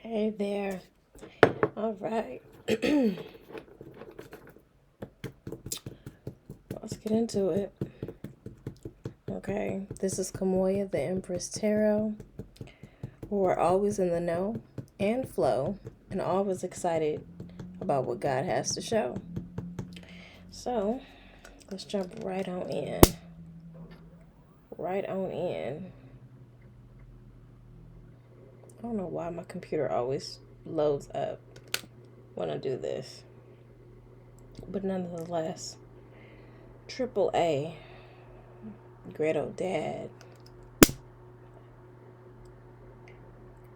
Hey there. All right. Let's get into it. Okay. This is Kamoya, the Empress Tarot. We're always in the know and flow and always excited about what God has to show. So, let's jump right on in. Right on in. I don't know why my computer always loads up when I do this. But nonetheless, Triple A, Great Old Dad,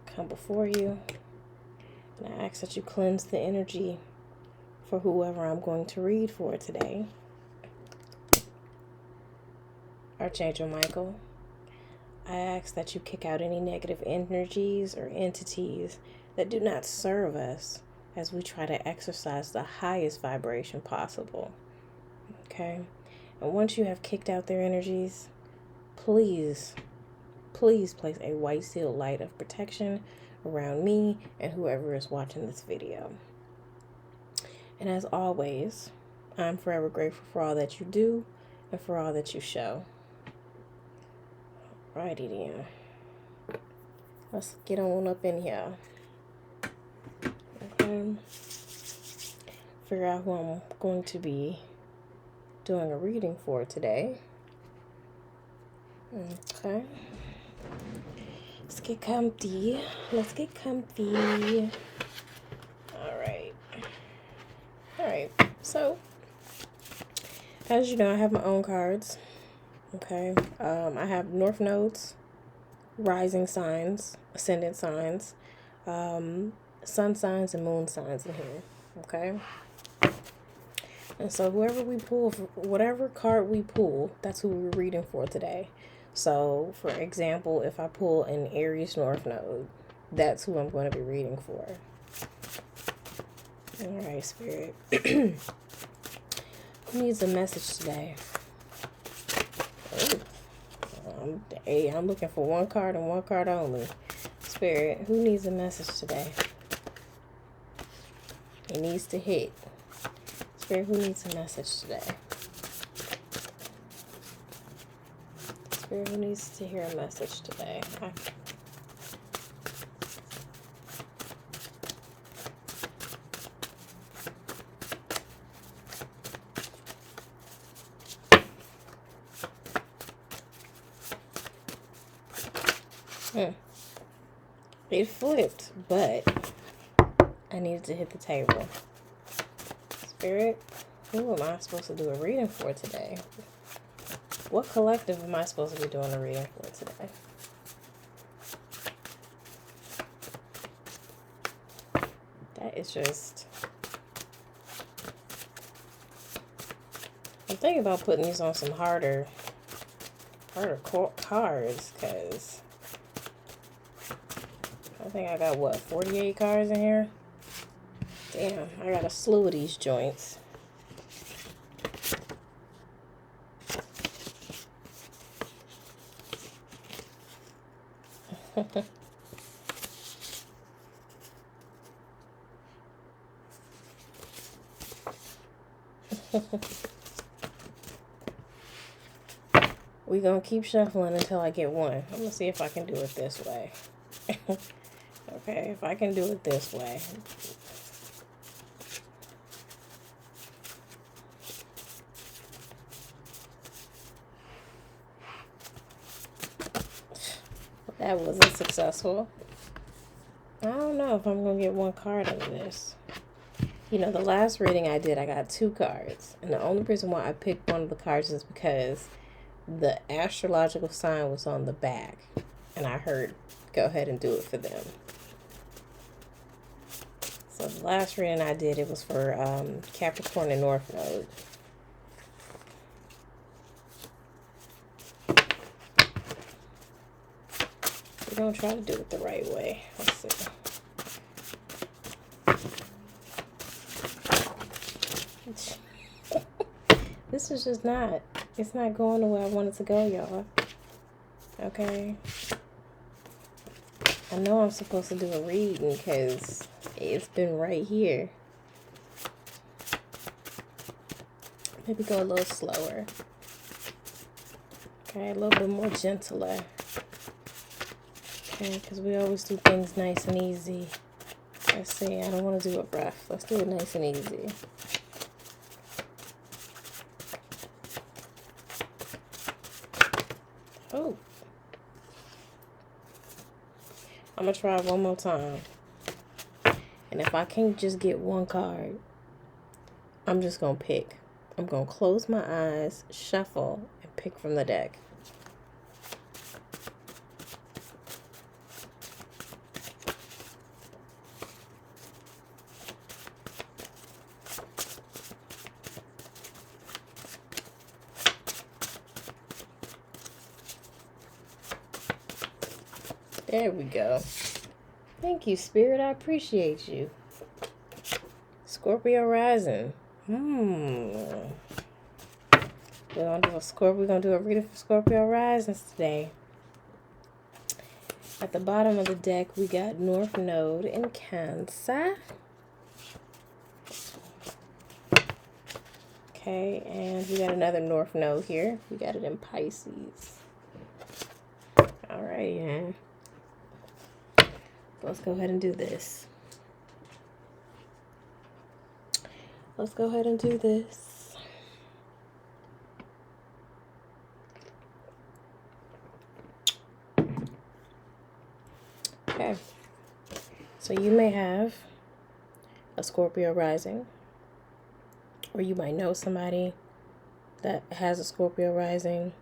come before you, and I ask that you cleanse the energy for whoever I'm going to read for today. Archangel Michael, I ask that you kick out any negative energies or entities that do not serve us as we try to exercise the highest vibration possible. Okay? And once you have kicked out their energies, please place a white sealed light of protection around me and whoever is watching this video. And as always, I'm forever grateful for all that you do and for all that you show. Alrighty then. Let's get on up in here. Okay. Figure out who I'm going to be doing a reading for today. Okay. Let's get comfy. Alright. So, as you know, I have my own cards. Okay. I have North Nodes, rising signs, ascendant signs, sun signs, and moon signs in here. Okay. And so whoever we pull, whatever card we pull, that's who we're reading for today. So, for example, if I pull an Aries North Node, that's who I'm going to be reading for. Alright, Spirit. Who needs a message today? I'm looking for one card and one card only. Spirit, who needs a message today? It needs to hit. Spirit, who needs a message today? Spirit, who needs to hear a message today? It flipped, but I needed to hit the table. Spirit, who am I supposed to do a reading for today? What collective am I supposed to be doing a reading for today? That is just... I'm thinking about putting these on some harder cards, because I think I got, 48 cards in here? Damn, I got a slew of these joints. We're going to keep shuffling until I get one. I'm going to see if I can do it this way. Okay, if I can do it this way. That wasn't successful. I don't know if I'm going to get one card out of this. You know, the last reading I did, I got 2 cards. And the only reason why I picked one of the cards is because the astrological sign was on the back. And I heard, go ahead and do it for them. So the last reading I did, it was for Capricorn and North Node. We're going to try to do it the right way. Let's see. This is just not, it's not going the way I want it to go, y'all. Okay. I know I'm supposed to do a reading because it's been right here. Maybe go a little slower. Okay, a little bit more gentler. Okay, because we always do things nice and easy. Let's see, I don't want to do it rough. Let's do it nice and easy. Oh. I'm going to try one more time. And if I can't just get one card, I'm just going to pick. I'm going to close my eyes, shuffle, and pick from the deck. There we go. Thank you, Spirit. I appreciate you. Scorpio rising. We're gonna do a reading for Scorpio risings today. At the bottom of the deck, we got North Node in Cancer. Okay, and we got another North Node here. We got it in Pisces. All right, yeah. Let's go ahead and do this. Let's go ahead and do this. Okay. So you may have a Scorpio rising, or you might know somebody that has a Scorpio rising,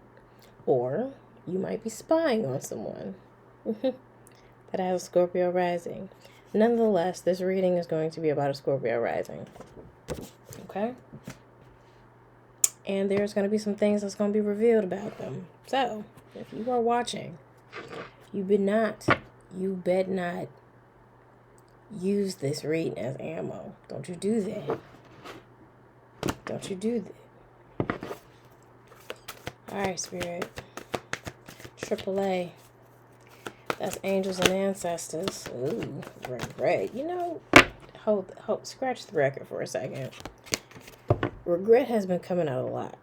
or you might be spying on someone that has a Scorpio rising. Nonetheless, this reading is going to be about a Scorpio rising. Okay? And there's going to be some things that's going to be revealed about them. So, if you are watching, you bet not use this reading as ammo. Don't you do that. Don't you do that. Alright, Spirit. AAA. That's angels and ancestors. Ooh, regret. You know, hold, scratch the record for a second. Regret has been coming out a lot.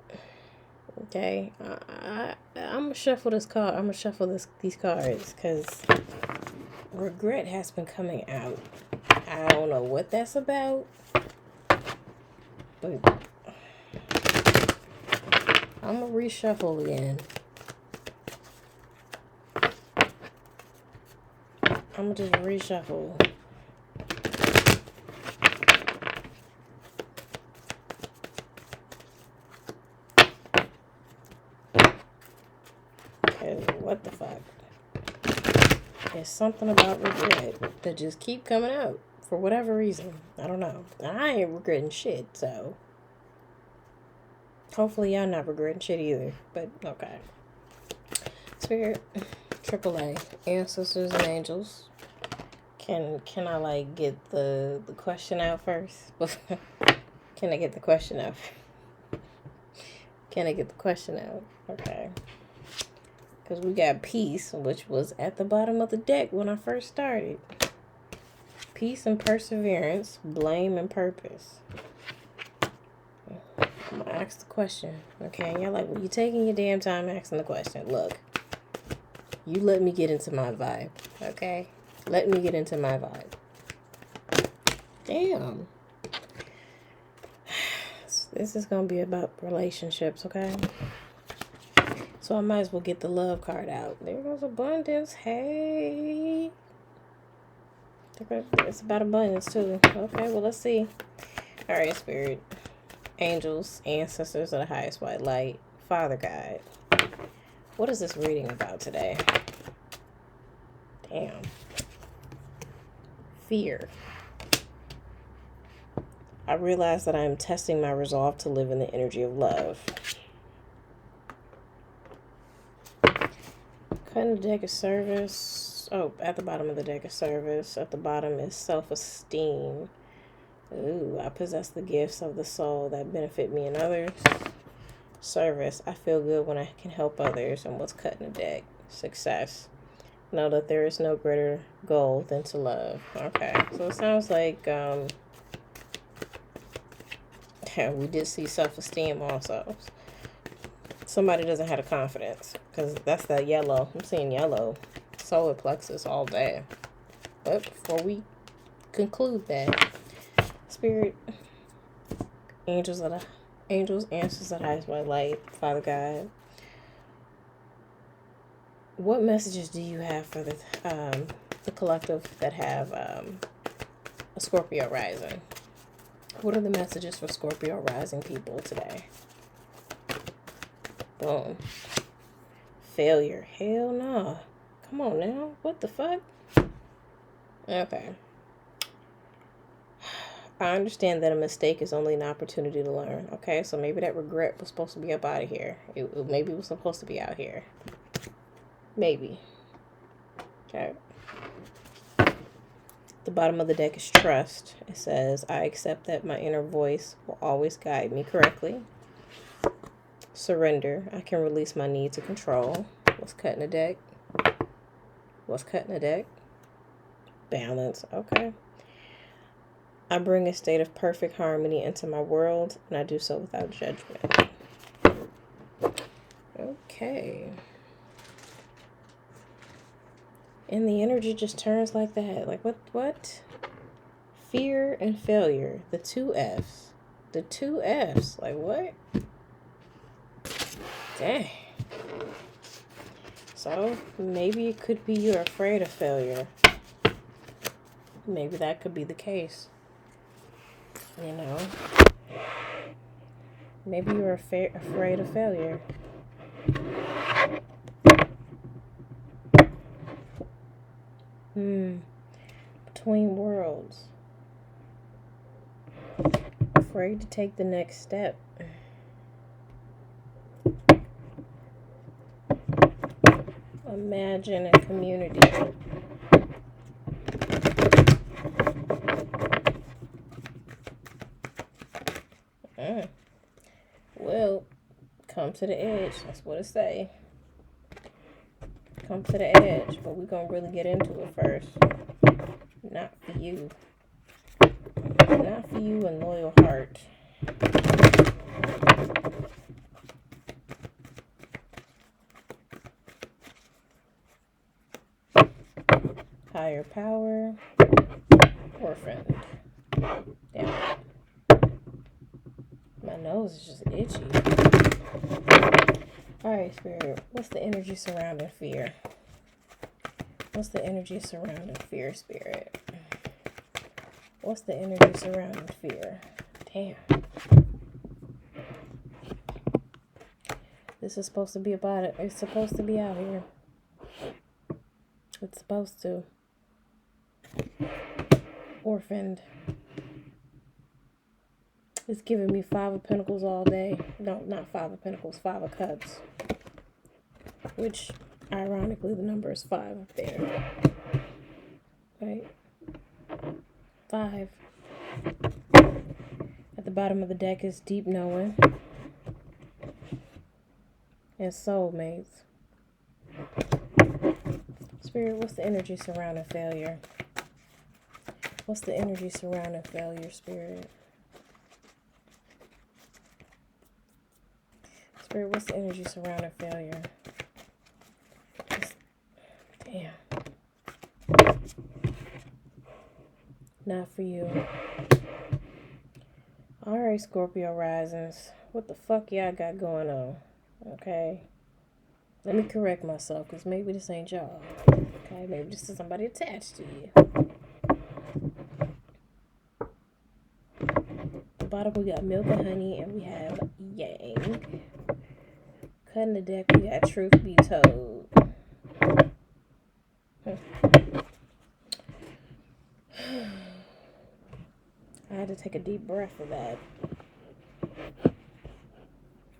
Okay, I'm gonna shuffle this card. I'm gonna shuffle these cards because regret has been coming out. I don't know what that's about, but I'm gonna reshuffle again. I'm gonna just reshuffle. Cause what the fuck? There's something about regret that just keep coming out for whatever reason. I don't know. I ain't regretting shit, so hopefully y'all not regretting shit either. But okay. Spirit, AAA, ancestors and angels. Can I like get the question out first? Can I get the question out? Can I get the question out? Okay. Because we got peace, which was at the bottom of the deck when I first started. Peace and perseverance, blame and purpose. I'm going to ask the question. Okay, and you're like, well, you taking your damn time asking the question. Look, you let me get into my vibe, okay? Let me get into my vibe. Damn. This is going to be about relationships, okay? So I might as well get the love card out. There goes abundance. Hey. It's about abundance, too. Okay, well, let's see. All right, Spirit. Angels, ancestors of the highest white light, Father God. What is this reading about today? Damn. Fear. I realize that I am testing my resolve to live in the energy of love. Cutting the deck of service. Oh, at the bottom of the deck of service. At the bottom is self-esteem. Ooh, I possess the gifts of the soul that benefit me and others. Service. I feel good when I can help others. And what's cutting the deck? Success. Know that there is no greater goal than to love. Okay, so it sounds like we did see self-esteem also. Somebody doesn't have the confidence, because that's that yellow. I'm seeing yellow solar plexus all day. But before we conclude that, Spirit, angels, answers that highest my light, Father God, what messages do you have for the collective that have a Scorpio rising? What are the messages for Scorpio rising people today? Boom. Failure. Hell no. Come on now. What the fuck? Okay. I understand that a mistake is only an opportunity to learn. Okay, so maybe that regret was supposed to be up out of here. Maybe it was supposed to be out here. Maybe. Okay. The bottom of the deck is trust. It says, I accept that my inner voice will always guide me correctly. Surrender. I can release my need to control. What's cutting the deck? What's cutting the deck? Balance. Okay. I bring a state of perfect harmony into my world, and I do so without judgment. Okay. And the energy just turns like that. Like, what? Fear and failure. The two Fs. The two Fs. Like, what? Dang. So, maybe it could be you're afraid of failure. Maybe that could be the case. You know? Maybe you're afraid of failure. Between worlds. Afraid to take the next step. Imagine a community. Well, come to the edge. That's what it say. Come to the edge, but we're gonna really get into it first. Not for you. Not for you and loyal heart. Higher power. Orphaned. Damn. My nose is just itchy. Alright, Spirit. What's the energy surrounding fear? What's the energy surrounding fear, Spirit? What's the energy surrounding fear? Damn. This is supposed to be about it. It's supposed to be out here. It's supposed to. Orphaned. It's giving me 5 of Pentacles all day. No, not 5 of Pentacles, 5 of Cups. Which, ironically, the number is 5 up there. Right? 5. At the bottom of the deck is deep knowing. And soulmates. Spirit, what's the energy surrounding failure? What's the energy surrounding failure, Spirit? Spirit, what's the energy surrounding failure? Damn. Not for you. Alright, Scorpio risings. What the fuck y'all got going on? Okay. Let me correct myself, because maybe this ain't y'all. Okay, maybe this is somebody attached to you. At the bottom we got milk and honey, and we have yang. Cutting the deck, we got truth be told. I had to take a deep breath for that.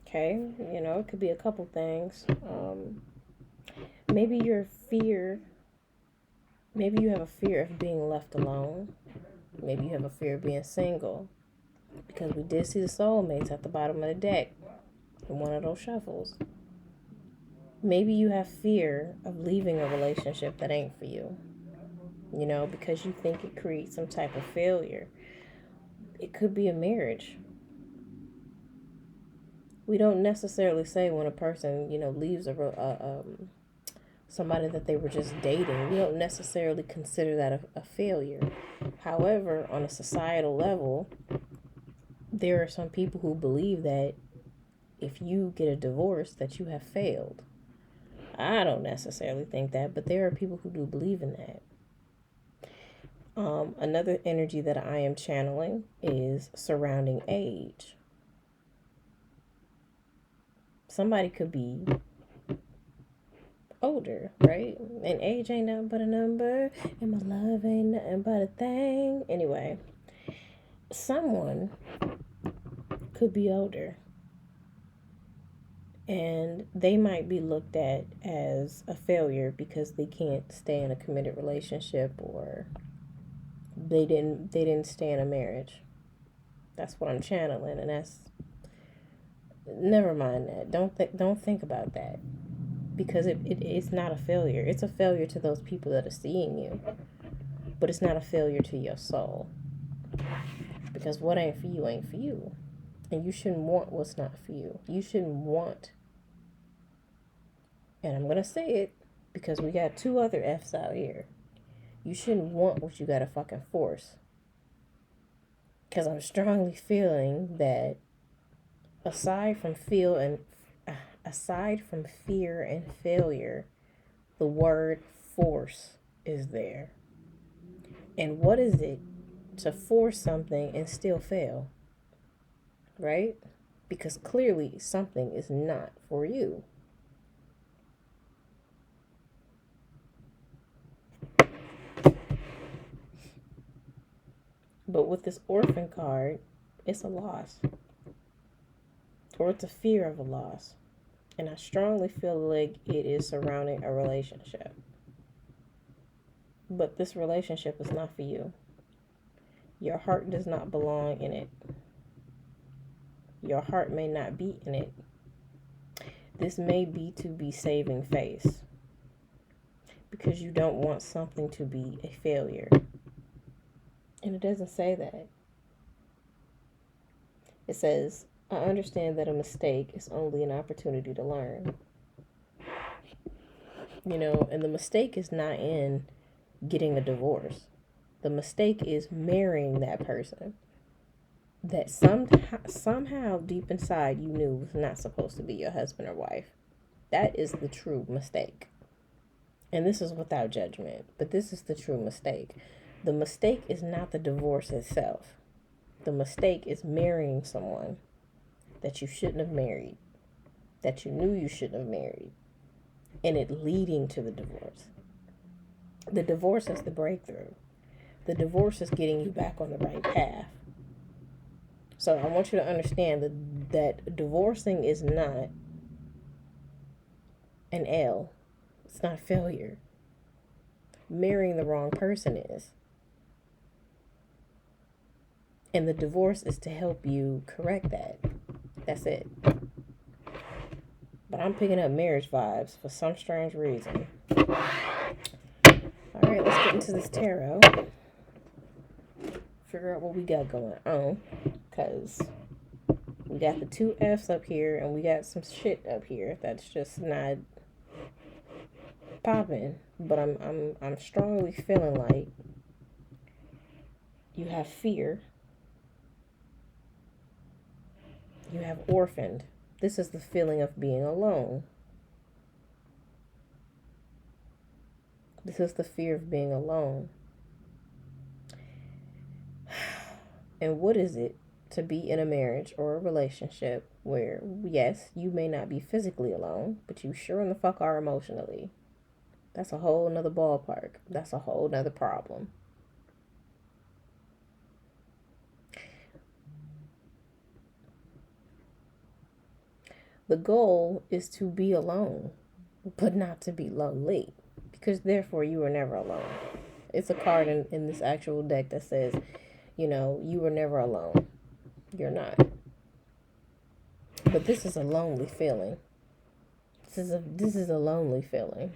Okay, you know, it could be a couple things. Maybe you have a fear of being left alone. Maybe you have a fear of being single. Because we did see the soulmates at the bottom of the deck in one of those shuffles. Maybe you have fear of leaving a relationship that ain't for you, because you think it creates some type of failure. It could be a marriage. We don't necessarily say when a person, leaves somebody that they were just dating. We don't necessarily consider that a failure. However, on a societal level, there are some people who believe that if you get a divorce, that you have failed. I don't necessarily think that, but there are people who do believe in that. Another energy that I am channeling is surrounding age. Somebody could be older, right? And age ain't nothing but a number, and my love ain't nothing but a thing. Anyway, someone could be older, and they might be looked at as a failure because they can't stay in a committed relationship, or they didn't stay in a marriage. That's what I'm channeling, and that's, never mind that. Don't think about that, because it's not a failure. It's a failure to those people that are seeing you, but it's not a failure to your soul, because what ain't for you ain't for you, and you shouldn't want what's not for you. You shouldn't want, and I'm gonna say it because we got two other F's out here. You shouldn't want what you gotta fucking force. Because I'm strongly feeling that aside from fear and failure, the word force is there. And what is it to force something and still fail? Right? Because clearly something is not for you. But with this orphan card, it's a loss. Or it's a fear of a loss. And I strongly feel like it is surrounding a relationship. But this relationship is not for you. Your heart does not belong in it. Your heart may not be in it. This may be to be saving face, because you don't want something to be a failure. And it doesn't say that. It says, I understand that a mistake is only an opportunity to learn. And the mistake is not in getting a divorce. The mistake is marrying that person that somehow deep inside you knew was not supposed to be your husband or wife. That is the true mistake. And this is without judgment, but this is the true mistake. The mistake is not the divorce itself. The mistake is marrying someone that you shouldn't have married, that you knew you shouldn't have married, and it leading to the divorce. The divorce is the breakthrough. The divorce is getting you back on the right path. So I want you to understand that divorcing is not an L. It's not a failure. Marrying the wrong person is. And the divorce is to help you correct that. That's it. But I'm picking up marriage vibes for some strange reason. Alright, let's get into this tarot. Figure out what we got going on. Because we got the two F's up here and we got some shit up here that's just not popping. But I'm strongly feeling like you have fear. You have orphaned. This is the feeling of being alone. This is the fear of being alone. And what is it to be in a marriage or a relationship where, yes, you may not be physically alone, but you sure in the fuck are emotionally? That's a whole nother ballpark. That's a whole nother problem. The goal is to be alone, but not to be lonely, because therefore you are never alone. It's a card in this actual deck that says, you are never alone. You're not. But this is a lonely feeling. This is a lonely feeling.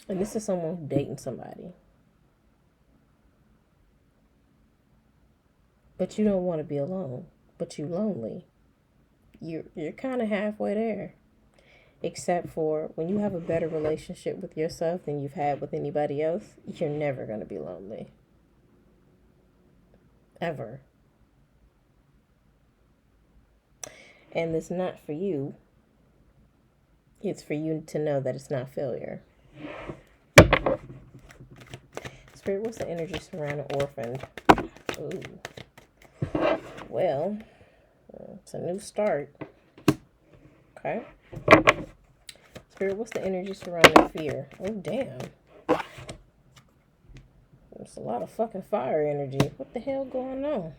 And this is someone who's dating somebody. But you don't want to be alone. But you're lonely. You're kind of halfway there. Except for when you have a better relationship with yourself than you've had with anybody else, you're never going to be lonely. Ever. And it's not for you. It's for you to know that it's not failure. Spirit, what's the energy surrounding orphaned? Ooh. Well, it's a new start. Okay. Spirit, what's the energy surrounding fear? Oh, damn. There's a lot of fucking fire energy. What the hell going on?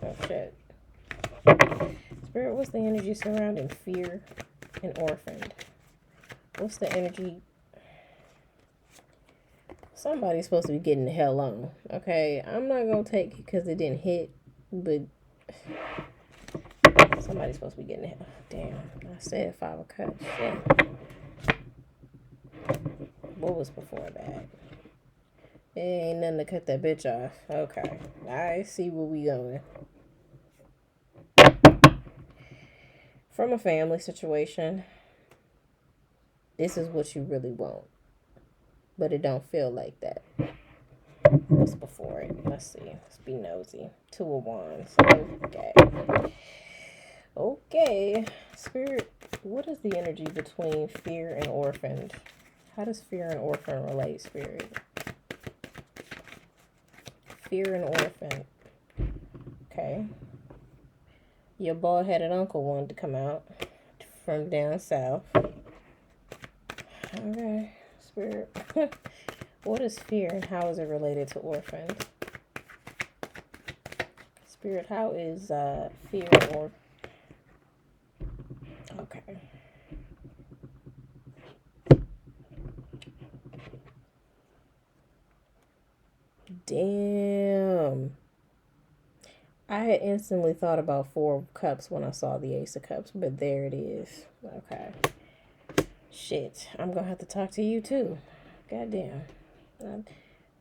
Oh, shit. Spirit, what's the energy surrounding fear and orphaned? What's the energy? Somebody's supposed to be getting the hell on. Okay, I'm not going to take it because it didn't hit, but somebody's supposed to be getting the hell. Damn, I said 5 of Cups. Shit. What was before that? It ain't nothing to cut that bitch off. Okay, I see where we going. From a family situation, this is what you really want. But it don't feel like that. What's before it? Let's see. Let's be nosy. 2 of Wands. Okay. Okay. Spirit, what is the energy between fear and orphaned? How does fear and orphan relate, Spirit? Fear and orphan. Okay. Your bald-headed uncle wanted to come out from down south. Okay. Spirit. What is fear and how is it related to orphan? Spirit, how is fear or... Okay. Damn. I had instantly thought about 4 of Cups when I saw the Ace of Cups, but there it is. Okay. Shit. I'm gonna have to talk to you too. Goddamn.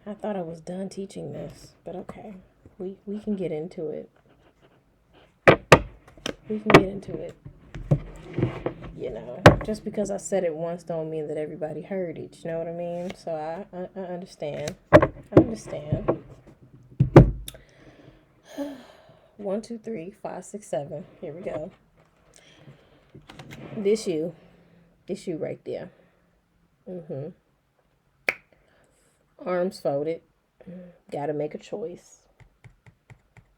I thought I was done teaching this, but okay. We can get into it. We can get into it. You know, just because I said it once don't mean that everybody heard it. You know what I mean? So I understand. I understand. 1, 2, 3, 5, 6, 7. Here we go. This you right there. Arms folded. Gotta make a choice.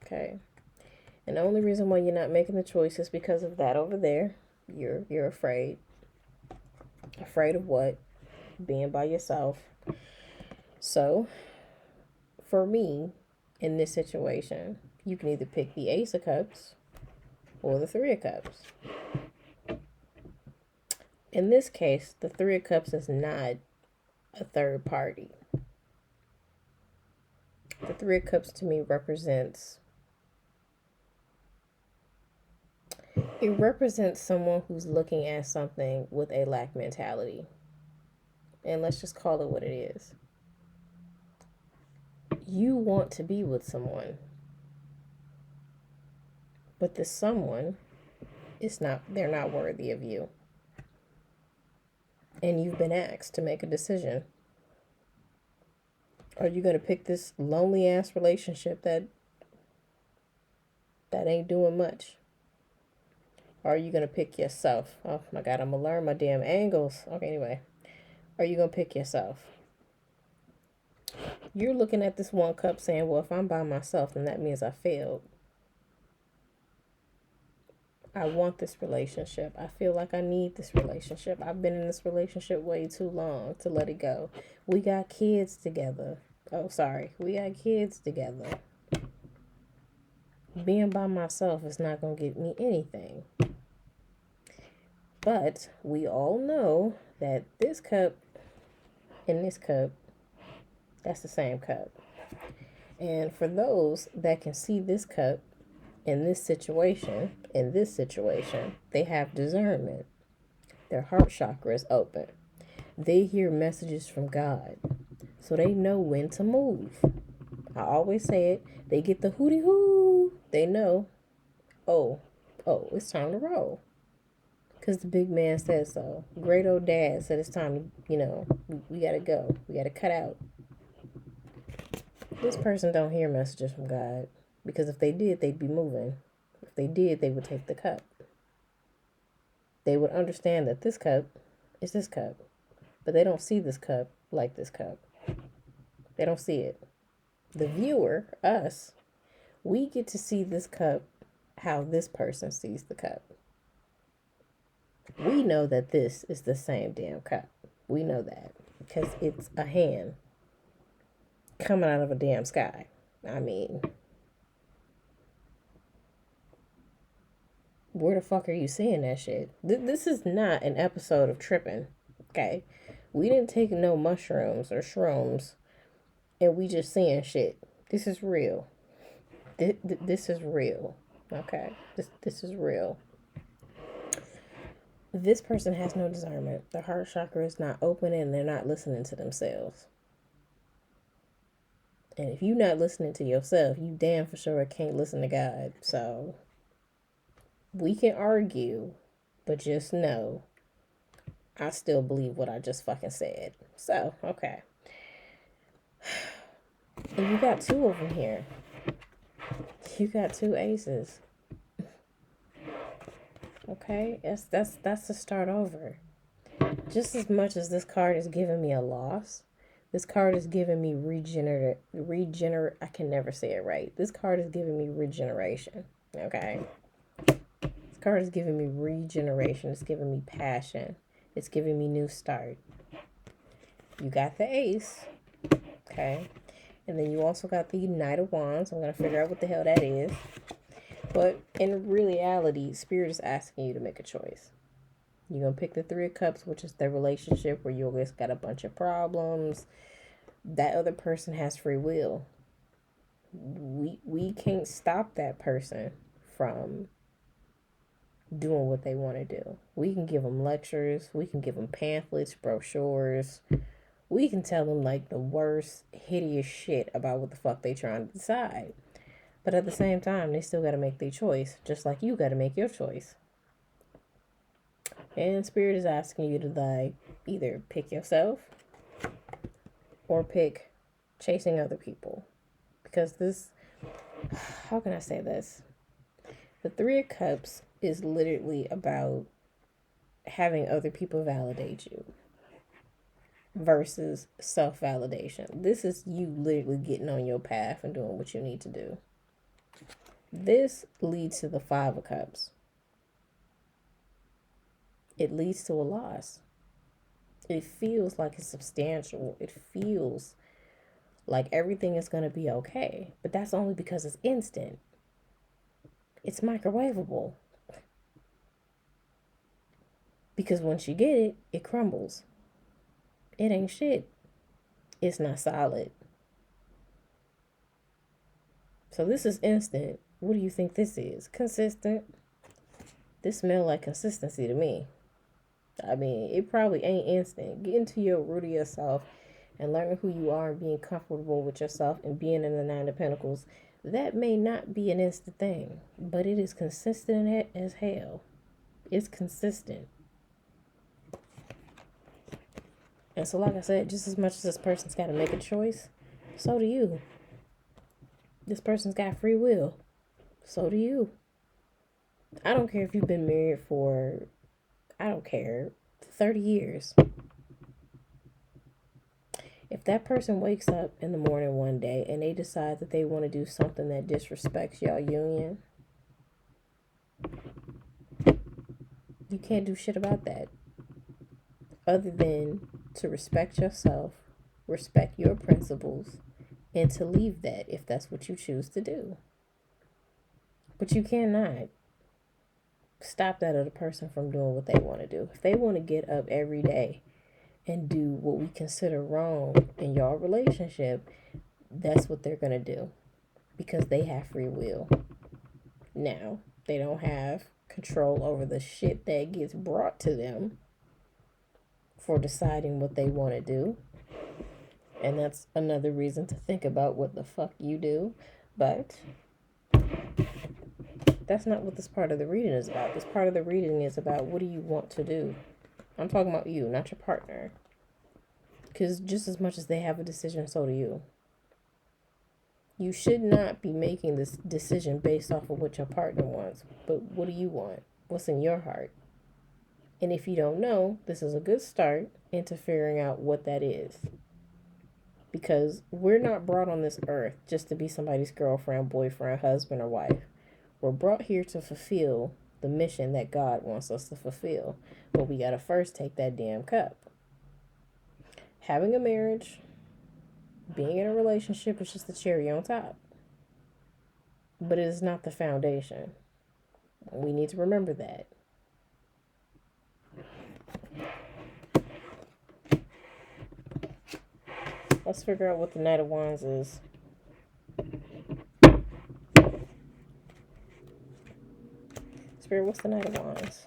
Okay. And the only reason why you're not making the choice is because of that over there. You're afraid. Afraid of what? Being by yourself. So, for me, in this situation, you can either pick the Ace of Cups or the 3 of Cups. In this case, the 3 of Cups is not a third party. The 3 of Cups to me represents... It represents someone who's looking at something with a lack mentality. And let's just call it what it is. You want to be with someone. But this someone they're not worthy of you. And you've been asked to make a decision. Are you going to pick this lonely ass relationship that ain't doing much? Or are you going to pick yourself? Oh my God, I'm going to learn my damn angles. Okay, anyway. Are you going to pick yourself? You're looking at this 1 cup saying, well, if I'm by myself, then that means I failed. I want this relationship. I feel like I need this relationship. I've been in this relationship way too long to let it go. We got kids together. Oh, sorry. We got kids together. Being by myself is not going to get me anything. But we all know that this cup and this cup, that's the same cup. And for those that can see this cup in this situation, they have discernment. Their heart chakra is open. They hear messages from God. So they know when to move. I always say it. They get the hooty hoo. They know, oh, it's time to roll. Because the big man said so. Great old dad said it's time to, we got to go. We got to cut out. This person don't hear messages from God. Because if they did, they'd be moving. If they did, they would take the cup. They would understand that this cup is this cup. But they don't see this cup like this cup. They don't see it. The viewer, us, we get to see this cup how this person sees the cup. We know that this is the same damn cup. We know that because it's a hand coming out of a damn sky. I mean, where the fuck are you seeing that shit? This is not an episode of tripping, okay? We didn't take no mushrooms or shrooms and we just seeing shit. This is real. This is real, okay? This is real. This person has no discernment. Their heart chakra is not open and they're not listening to themselves. And if you're not listening to yourself, you damn for sure can't listen to God. So we can argue, but just know I still believe what I just fucking said. So, okay. And you got two of them here. You got two aces. Okay, that's to start over. Just as much as this card is giving me a loss, this card is giving me I can never say it right. This card is giving me regeneration. Okay. This card is giving me regeneration. It's giving me passion. It's giving me new start. You got the ace. Okay. And then you also got the Knight of Wands. I'm going to figure out what the hell that is. But in reality, Spirit is asking you to make a choice. You're going to pick the Three of Cups, which is their relationship where you always got a bunch of problems. That other person has free will. We can't stop that person from doing what they want to do. We can give them lectures. We can give them pamphlets, brochures. We can tell them like the worst, hideous shit about what the fuck they trying to decide. But at the same time, they still got to make their choice, just like you got to make your choice. And Spirit is asking you to like either pick yourself or pick chasing other people. Because this, how can I say this? The Three of Cups is literally about having other people validate you versus self-validation. This is you literally getting on your path and doing what you need to do. This leads to the Five of Cups. It leads to a loss. It feels like it's substantial. It feels like everything is going to be okay. But that's only because it's instant. It's microwavable. Because once you get it, it crumbles. It ain't shit. It's not solid. So this is instant. What do you think this is? Consistent. This smells like consistency to me. I mean, it probably ain't instant. Get into your root of yourself and learning who you are and being comfortable with yourself and being in the Nine of Pentacles. That may not be an instant thing, but it is consistent as hell. It's consistent. And so, like I said, just as much as this person's got to make a choice, so do you. This person's got free will. So do you. I don't care if you've been married for, 30 years. If that person wakes up in the morning one day and they decide that they want to do something that disrespects y'all union, you can't do shit about that. Other than to respect yourself, respect your principles, and to leave that if that's what you choose to do. But you cannot stop that other person from doing what they want to do. If they want to get up every day and do what we consider wrong in your relationship, that's what they're going to do because they have free will. Now, they don't have control over the shit that gets brought to them for deciding what they want to do. And that's another reason to think about what the fuck you do. But that's not what this part of the reading is about. This part of the reading is about what do you want to do. I'm talking about you, not your partner. Because just as much as they have a decision, so do you. You should not be making this decision based off of what your partner wants. But what do you want? What's in your heart? And if you don't know, this is a good start into figuring out what that is. Because we're not brought on this earth just to be somebody's girlfriend, boyfriend, husband, or wife. We're brought here to fulfill the mission that God wants us to fulfill. But we gotta first take that damn cup. Having a marriage, being in a relationship is just the cherry on top. But it is not the foundation. We need to remember that. Let's figure out what the Knight of Wands is. Spirit, what's the Knight of Wands?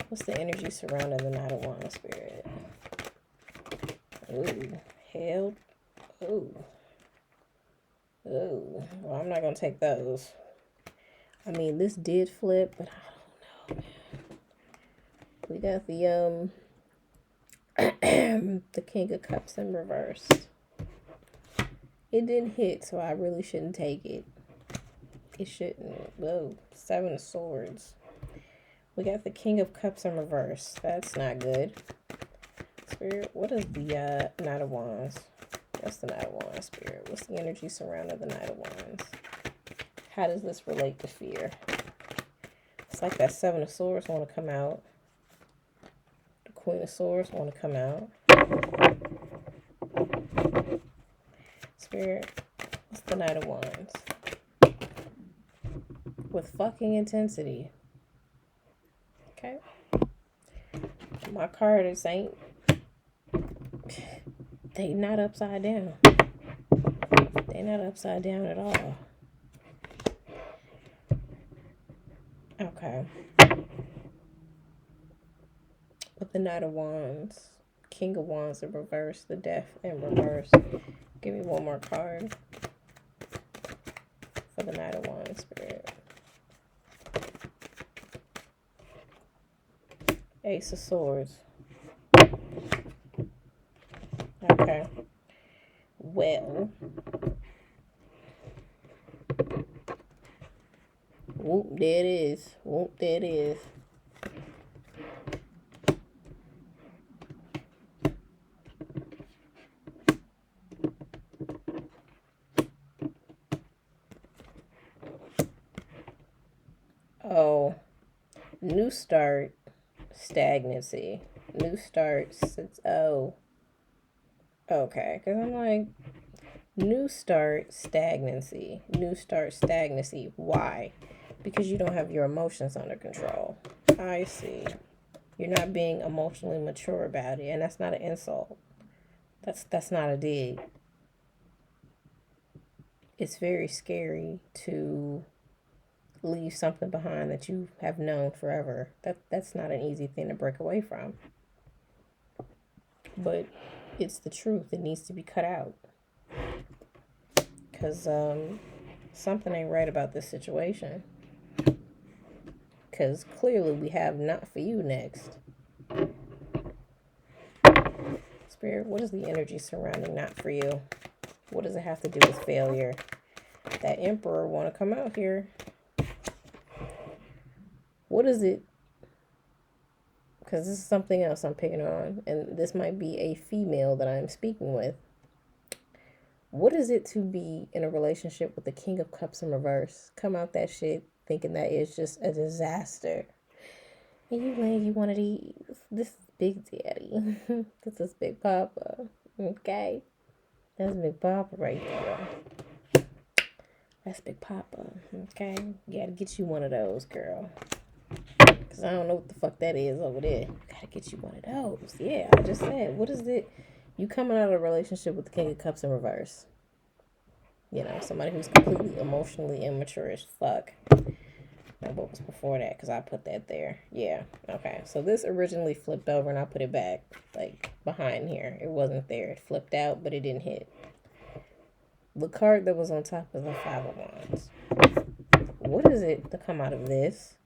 What's the energy surrounding the Knight of Wands, Spirit? Ooh, hell. Ooh. Ooh. Well, I'm not going to take those. I mean, this did flip, but I don't know, man. We got the, the King of Cups in reverse. It didn't hit, so I really shouldn't take it. It shouldn't. Whoa, Seven of Swords. We got the King of Cups in reverse. That's not good. Spirit, what is the Knight of Wands? That's the Knight of Wands, Spirit. What's the energy surrounding the Knight of Wands? How does this relate to fear? It's like that Seven of Swords want to come out. The Queen of Swords want to come out. Spirit, what's the Knight of Wands? With fucking intensity. Okay. My cards ain't. They not upside down. They not upside down at all. Okay. With the Knight of Wands, King of Wands in reverse, the Death in reverse. Give me one more card for the Knight of Wands, Spirit. Ace of Swords. Okay. Well. Whoop, there it is. Whoop, there it is. Oh. New start. Stagnancy. New start. Oh. Okay. Because I'm like, new start, stagnancy. New start, stagnancy. Why? Because you don't have your emotions under control. I see. You're not being emotionally mature about it. And that's not an insult. That's not a dig. It's very scary to leave something behind that you have known forever. That's not an easy thing to break away from. But it's the truth. It needs to be cut out. Because something ain't right about this situation. Because clearly we have not for you next. Spirit, what is the energy surrounding not for you? What does it have to do with failure? That Emperor want to come out here. What is it? Because this is something else I'm picking on. And this might be a female that I'm speaking with. What is it to be in a relationship with the King of Cups in reverse? Come out that shit thinking that it's just a disaster. And you like, you one of these. This is Big Daddy. This is Big Papa. Okay? That's Big Papa right there. That's Big Papa. Okay? You gotta get you one of those, girl. Because I don't know what the fuck that is over there. Gotta get you one of those. Yeah, I just said, what is it? You coming out of a relationship with the King of Cups in reverse. You know, somebody who's completely emotionally immature as fuck. And what was before that? Because I put that there. Yeah. Okay. So this originally flipped over and I put it back, like, behind here. It wasn't there. It flipped out, but it didn't hit. The card that was on top is the Five of Wands. What is it to come out of this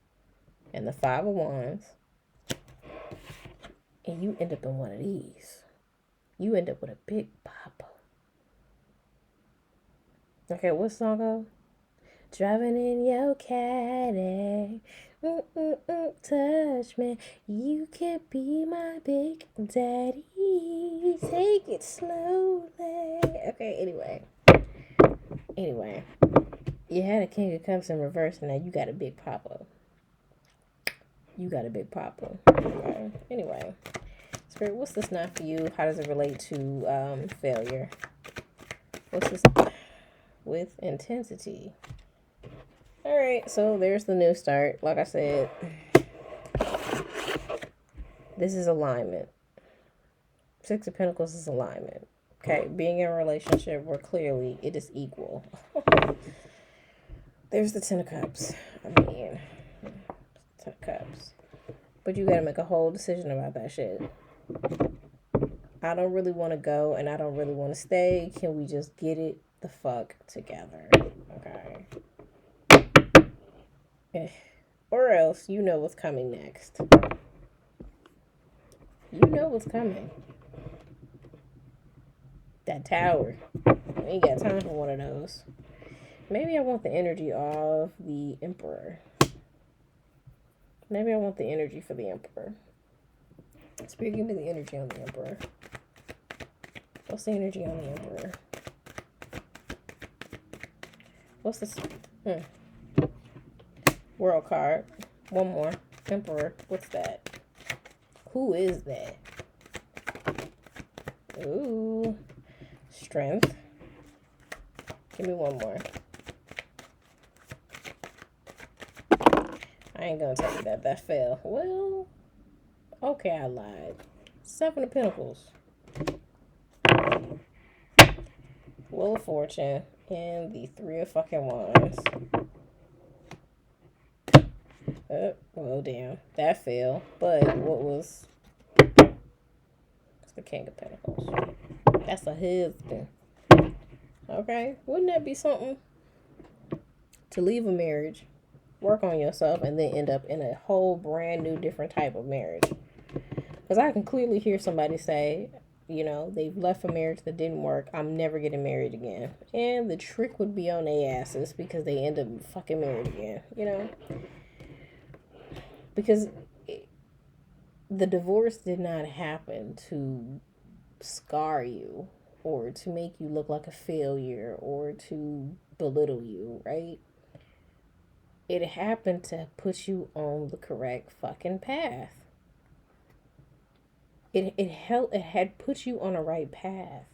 and the Five of Wands, and you end up in one of these? You end up with a big papa. Okay, what song go? Driving in your Cadillac. Touch me. You could be my big daddy. Take it slowly. Okay, anyway. You had a King of Cups in reverse, and now you got a big papa. Okay. Anyway. Spirit, what's this not for you? How does it relate to failure? What's this? With intensity. Alright, so there's the new start. Like I said, this is alignment. Six of Pentacles is alignment. Okay, being in a relationship where clearly it is equal. There's the Ten of Cups. Ten of Cups. But you gotta make a whole decision about that shit. I don't really want to go and I don't really want to stay. Can we just get it the fuck together? Okay. Or else you know what's coming next. You know what's coming. That Tower. We ain't got time for one of those. Maybe I want the energy of the Emperor. Maybe I want the energy for the Emperor. Spirit, give me the energy on the Emperor. What's the energy on the Emperor? What's this? World card. One more. Emperor. What's that? Who is that? Ooh. Strength. Give me one more. I ain't gonna tell you that fell. Well, okay, I lied. Seven of Pentacles. Wheel of Fortune. And the Three of fucking Wands. Oh, well, damn. That fell. But what was... It's the King of Pentacles. That's a husband. Okay. Wouldn't that be something? To leave a marriage, work on yourself, and then end up in a whole brand new different type of marriage. Because I can clearly hear somebody say, you know, they've left a marriage that didn't work. I'm never getting married again. And the trick would be on their asses because they end up fucking married again, you know? Because the divorce did not happen to scar you or to make you look like a failure or to belittle you, right? It happened to put you on the correct fucking path. It had put you on a right path.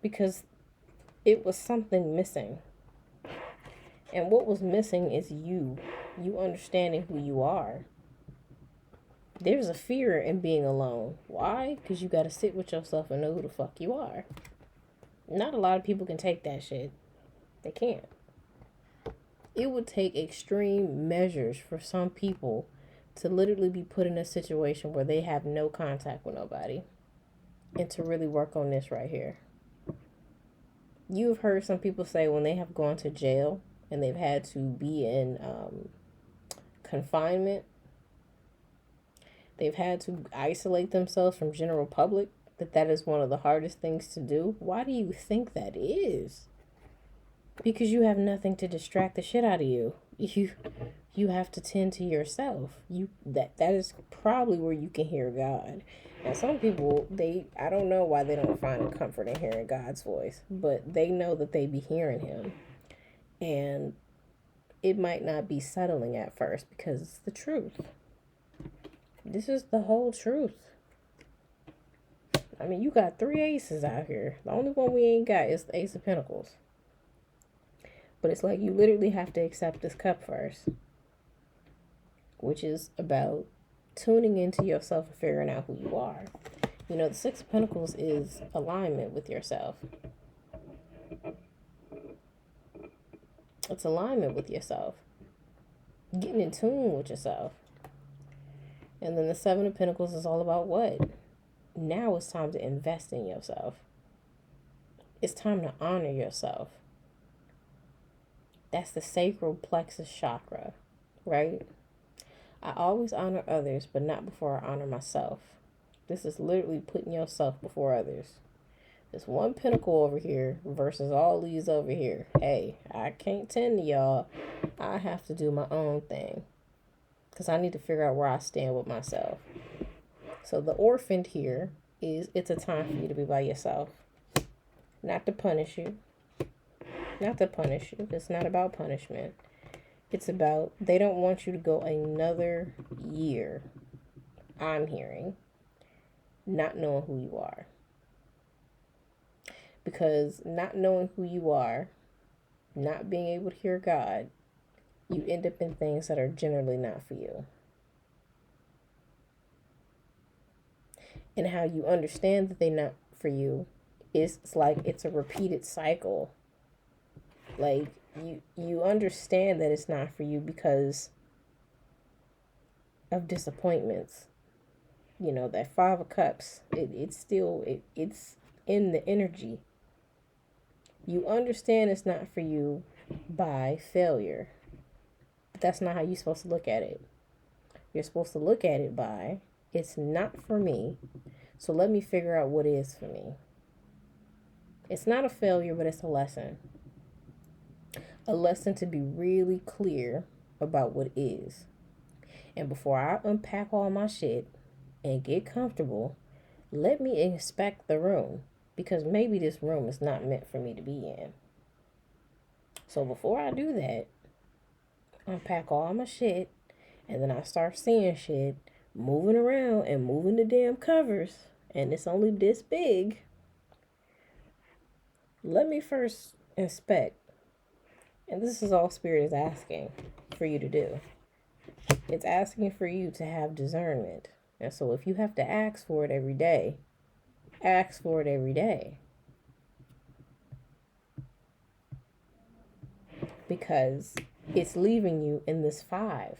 Because it was something missing. And what was missing is you understanding who you are. There's a fear in being alone. Why? Because you got to sit with yourself and know who the fuck you are. Not a lot of people can take that shit. They can't. It would take extreme measures for some people to literally be put in a situation where they have no contact with nobody and to really work on this right here. You've heard some people say when they have gone to jail and they've had to be in confinement, they've had to isolate themselves from general public, that is one of the hardest things to do. Why do you think that is? Because you have nothing to distract the shit out of you. You have to tend to yourself. That is probably where you can hear God. Now some people, I don't know why they don't find comfort in hearing God's voice, but they know that they be hearing him. And it might not be settling at first because it's the truth. This is the whole truth. I mean, you got 3 aces out here. The only one we ain't got is the Ace of Pentacles. But it's like you literally have to accept this cup first. which is about tuning into yourself and figuring out who you are. You know, the Six of Pentacles is alignment with yourself. It's alignment with yourself. Getting in tune with yourself. And then the Seven of Pentacles is all about what? Now it's time to invest in yourself. It's time to honor yourself. That's the sacral plexus chakra, right? I always honor others, but not before I honor myself. This is literally putting yourself before others. This one pentacle over here versus all these over here. Hey, I can't tend to y'all. I have to do my own thing. Because I need to figure out where I stand with myself. So the orphaned here is, it's a time for you to be by yourself. Not to punish you. Not to punish you. It's not about punishment. It's about, they don't want you to go another year, I'm hearing, not knowing who you are. Because not knowing who you are, not being able to hear God, you end up in things that are generally not for you. And how you understand that they're not for you is, it's like it's a repeated cycle. Like you understand that it's not for you because of disappointments. You know, that Five of Cups, it's in the energy. You understand it's not for you by failure. But that's not how you're supposed to look at it. You're supposed to look at it by, it's not for me, so let me figure out what is for me. It's not a failure, but it's a lesson. A lesson to be really clear about what is. And before I unpack all my shit and get comfortable, let me inspect the room. Because maybe this room is not meant for me to be in. So before I do that, unpack all my shit, and then I start seeing shit moving around and moving the damn covers, and it's only this big. Let me first inspect. And this is all Spirit is asking for you to do. It's asking for you to have discernment. And so if you have to ask for it every day, ask for it every day. Because it's leaving you in this 5.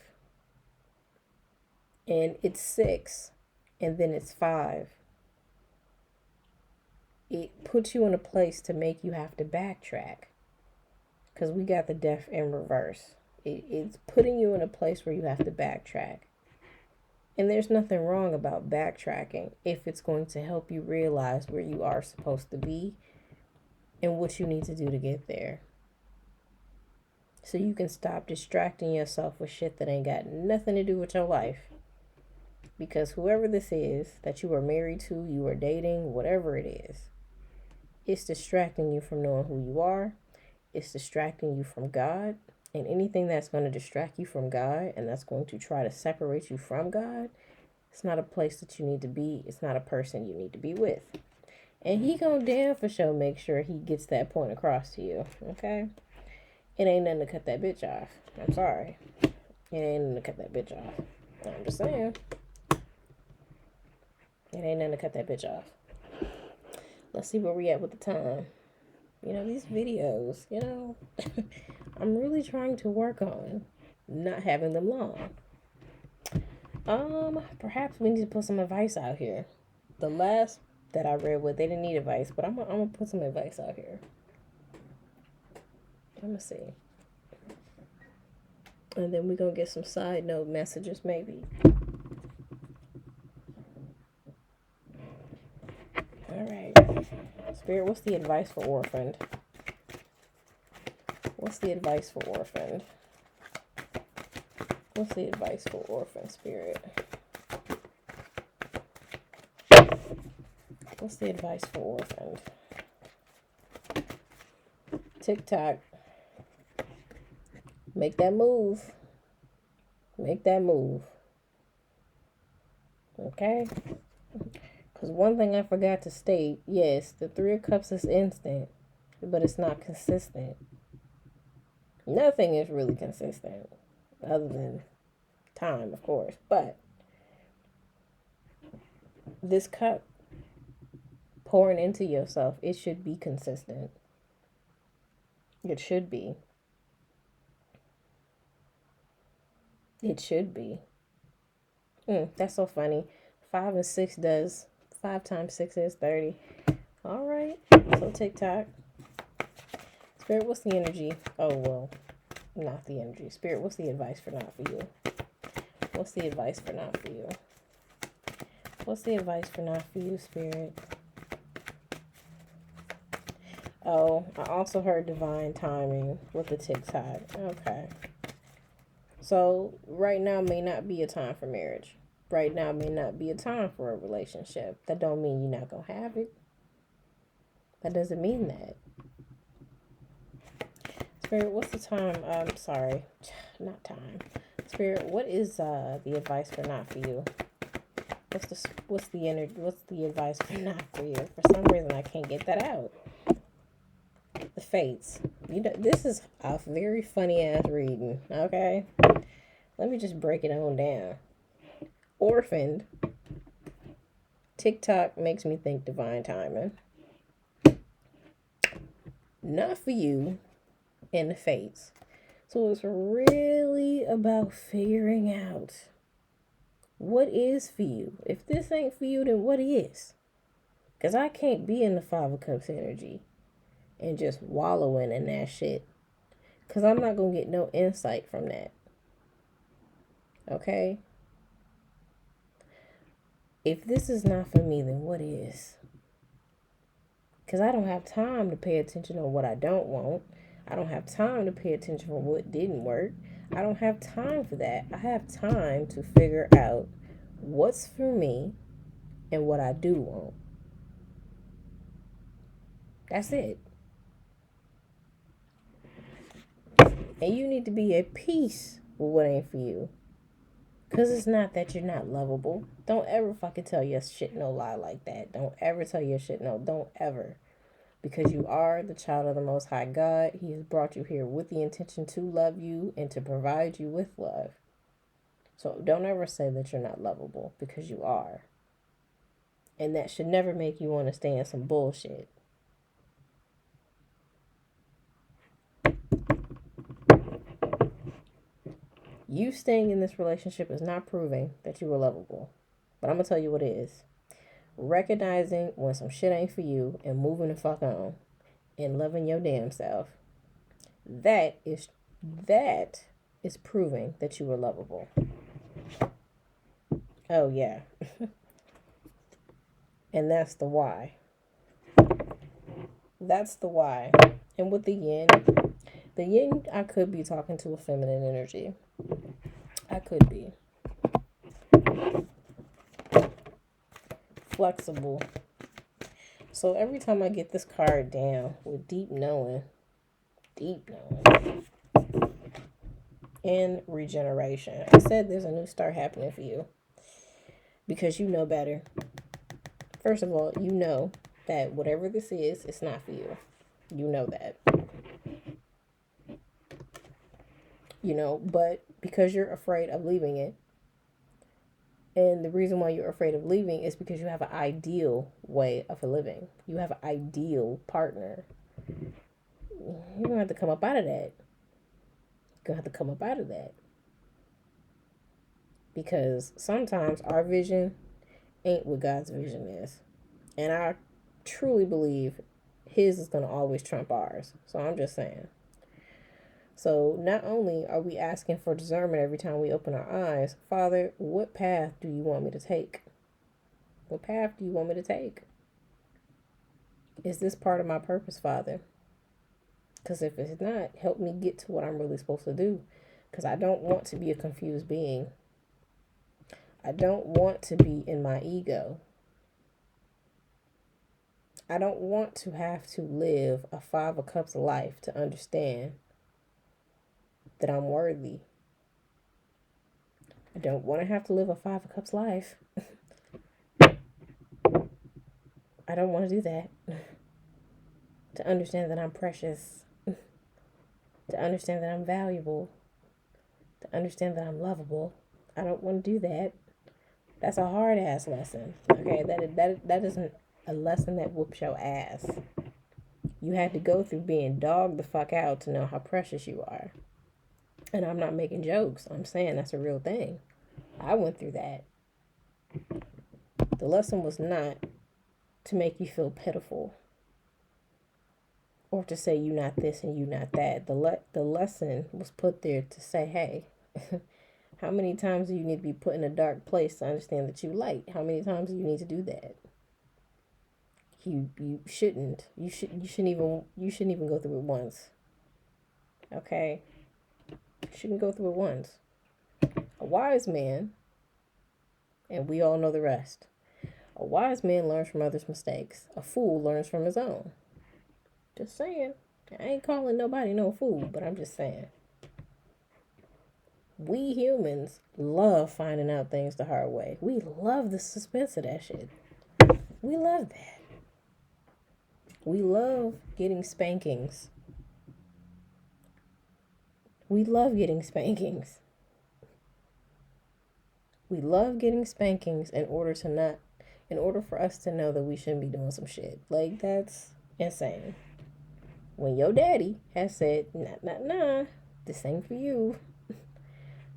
And it's 6. And then it's 5. It puts you in a place to make you have to backtrack. Because we got the Death in reverse. It's putting you in a place where you have to backtrack. And there's nothing wrong about backtracking if it's going to help you realize where you are supposed to be and what you need to do to get there. So you can stop distracting yourself with shit that ain't got nothing to do with your life. Because whoever this is that you are married to, you are dating, whatever it is, it's distracting you from knowing who you are. It's distracting you from God. And anything that's going to distract you from God and that's going to try to separate you from God, it's not a place that you need to be. It's not a person you need to be with. And he gonna damn for sure make sure he gets that point across to you, okay? It ain't nothing to cut that bitch off. I'm sorry. It ain't nothing to cut that bitch off. I'm just saying. It ain't nothing to cut that bitch off. Let's see where we at with the time. You know, these videos, you know, I'm really trying to work on not having them long. Perhaps we need to put some advice out here. The last that I read, they didn't need advice, but I'm gonna put some advice out here. Let me see. And then we're gonna get some side note messages, maybe. All right. Spirit, what's the advice for orphaned? What's the advice for orphaned? What's the advice for orphan, Spirit? What's the advice for orphaned? TikTok. Make that move. Make that move. Okay? Because one thing I forgot to state, yes, the Three of Cups is instant, but it's not consistent. Nothing is really consistent other than time, of course. But this cup pouring into yourself, it should be consistent. It should be. It should be. That's so funny. 5 and 6 does. 5 times 6 is 30. All right. So TikTok. Spirit, what's the energy? Oh, well, not the energy. Spirit, what's the advice for not for you? What's the advice for not for you? What's the advice for not for you, Spirit? Oh, I also heard divine timing with the TikTok. Okay. So right now may not be a time for marriage. Right now may not be a time for a relationship. That don't mean you're not going to have it. That doesn't mean that. Spirit, what's the time? Sorry, not time. Spirit, what is the advice for not for you? What's the advice for not for you? For some reason, I can't get that out. The fates. This is a very funny ass reading. Okay, let me just break it on down. Orphaned. TikTok makes me think divine timing. Not for you. And the fates. So it's really about figuring out what is for you. If this ain't for you, then what is? Because I can't be in the 5 of Cups energy and just wallowing in that shit. Because I'm not going to get no insight from that. Okay? If this is not for me, then what is? Because I don't have time to pay attention on what I don't want. I don't have time to pay attention for what didn't work. I don't have time for that. I have time to figure out what's for me and what I do want. That's it. And you need to be at peace with what ain't for you. Because it's not that you're not lovable. Don't ever fucking tell your shit no lie like that. Don't ever tell your shit no. Don't ever. Because you are the child of the Most High God. He has brought you here with the intention to love you and to provide you with love. So don't ever say that you're not lovable, because you are. And that should never make you want to stay in some bullshit. You staying in this relationship is not proving that you are lovable. But I'm going to tell you what is. Recognizing when some shit ain't for you and moving the fuck on and loving your damn self. That is proving that you are lovable. Oh, yeah. And that's the why. That's the why. And with the yin, I could be talking to a feminine energy. I could be. Flexible. So every time I get this card down with deep knowing, and regeneration, I said there's a new start happening for you. Because you know better. First of all, you know that whatever this is, it's not for you. You know that. You know, but because you're afraid of leaving it, and the reason why you're afraid of leaving is because you have an ideal way of living. You have an ideal partner. You're going to have to come up out of that. You're going to have to come up out of that. Because sometimes our vision ain't what God's vision is. And I truly believe his is going to always trump ours. So I'm just saying. So not only are we asking for discernment every time we open our eyes, Father, what path do you want me to take? What path do you want me to take? Is this part of my purpose, Father? Because if it's not, help me get to what I'm really supposed to do. Because I don't want to be a confused being. I don't want to be in my ego. I don't want to have to live a 5 of Cups life to understand that I'm worthy. I don't want to have to live a 5 of Cups life. I don't want to do that. To understand that I'm precious. To understand that I'm valuable. To understand that I'm lovable. I don't want to do that. That's a hard ass lesson. Okay, that isn't a lesson that whoops your ass. You had to go through being dogged the fuck out to know how precious you are. And I'm not making jokes. I'm saying that's a real thing. I went through that. The lesson was not to make you feel pitiful or to say you not this and you not that. The lesson was put there to say, hey, how many times do you need to be put in a dark place to understand that you light? How many times do you need to do that? You shouldn't. You shouldn't even go through it once. Okay? You shouldn't go through it once. A wise man, and we all know the rest. A wise man learns from others' mistakes. A fool learns from his own. Just saying. I ain't calling nobody no fool, but I'm just saying. We humans love finding out things the hard way. We love the suspense of that shit. We love that. We love getting spankings. We love getting spankings. We love getting spankings in order for us to know that we shouldn't be doing some shit. Like, that's insane. When your daddy has said, nah, this ain't for you.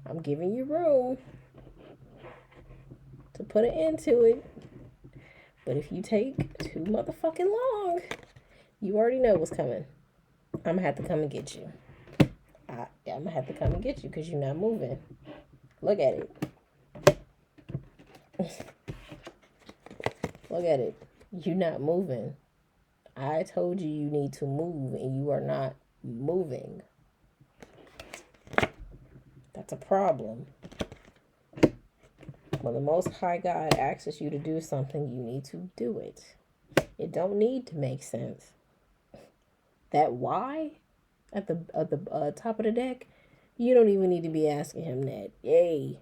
I'm giving you room to put an end to it. But if you take too motherfucking long, you already know what's coming. I'm going to have to come and get you. I'm going to have to come and get you because you're not moving. Look at it. Look at it. You're not moving. I told you you need to move and you are not moving. That's a problem. When the Most High God asks you to do something, you need to do it. It don't need to make sense. That why at the top of the deck, you don't even need to be asking him that. Yay.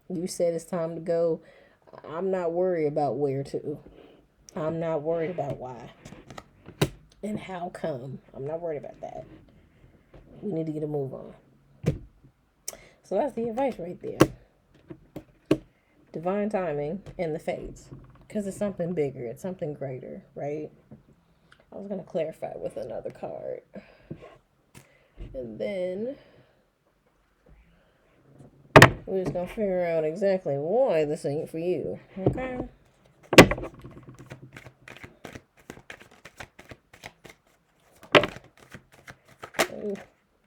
You said it's time to go. I'm not worried about where to. I'm not worried about why. And how come. I'm not worried about that. We need to get a move on. So that's the advice right there. Divine timing and the fates. Because it's something bigger. It's something greater, right? I was going to clarify with another card. And then we're just going to figure out exactly why this ain't for you. Okay? Ooh,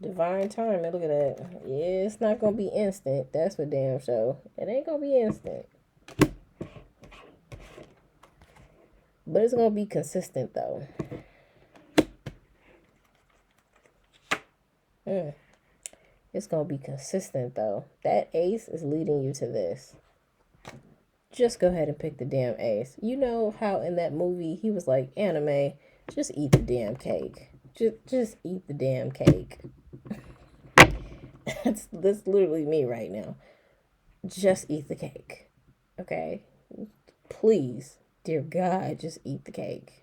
divine timing. Look at that. Yeah, it's not going to be instant. That's for damn sure. It ain't going to be instant. But it's going to be consistent, though. It's going to be consistent, though. That ace is leading you to this. Just go ahead and pick the damn ace. You know how in that movie, he was like, anime, just eat the damn cake. Just eat the damn cake. That's literally me right now. Just eat the cake. Okay? Please, dear God, just eat the cake.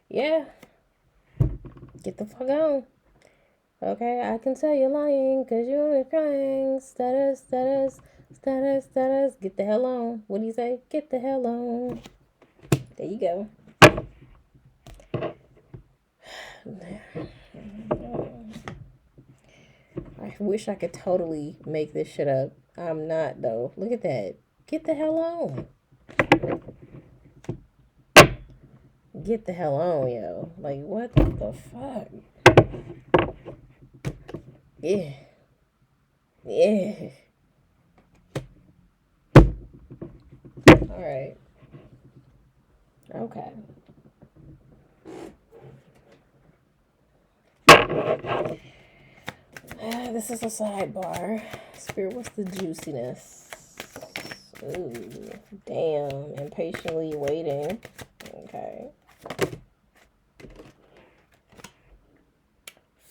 Yeah. Get the fuck on. Okay, I can tell you're lying because you're crying. Status. Get the hell on. What do you say? Get the hell on. There you go. I wish I could totally make this shit up. I'm not, though. Look at that. Get the hell on. Get the hell on, yo. Like, what the fuck? Yeah. Yeah. Alright. Okay. This is a sidebar. Spirit, what's the juiciness? Ooh, damn. Impatiently waiting. Okay.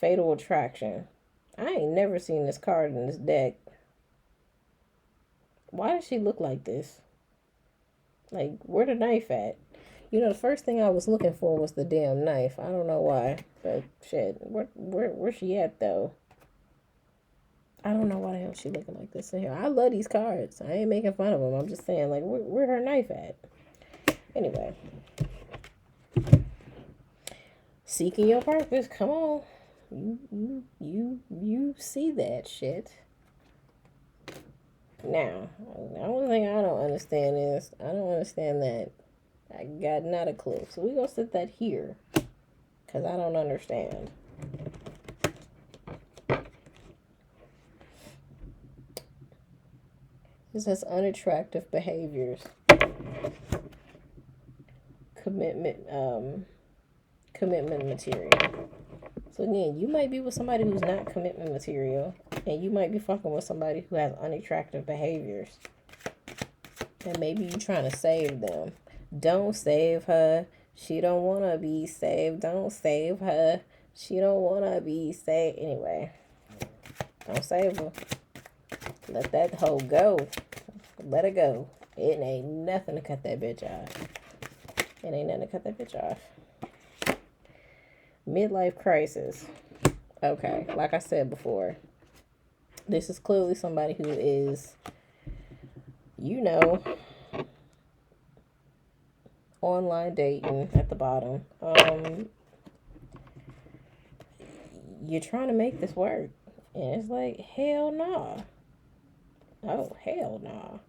Fatal Attraction. I ain't never seen this card in this deck. Why does she look like this? Like, where the knife at? You know, the first thing I was looking for was the damn knife. I don't know why, but shit, where's she at though? I don't know why the hell she looking like this in here. I love these cards. I ain't making fun of them. I'm just saying, like, where her knife at? Anyway, seeking your purpose. Come on, you see that shit. Now, the only thing I don't understand is I don't understand that. I got not a clue. So we're gonna set that here, cause I don't understand. This says unattractive behaviors. Commitment material. So again, you might be with somebody who's not commitment material, and you might be fucking with somebody who has unattractive behaviors. And maybe you're trying to save them. Don't save her. She don't want to be saved. Don't save her. She don't want to be saved. Anyway, don't save her. Let that hoe go. Let her go. It ain't nothing to cut that bitch off. It ain't nothing to cut that bitch off. Midlife crisis. Okay, like I said before, this is clearly somebody who is, you know, online dating at the bottom. You're trying to make this work, and it's like, hell no. Oh, hell no.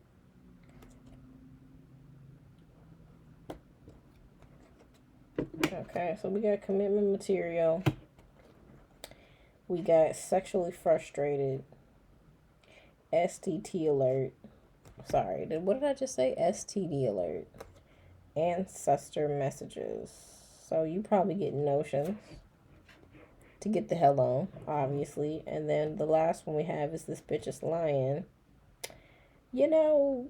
Okay, so we got commitment material. We got sexually frustrated. STT alert. Sorry, what did I just say? STD alert. Ancestor messages. So you probably get notions to get the hell on, obviously. And then the last one we have is this bitch is lying. You know,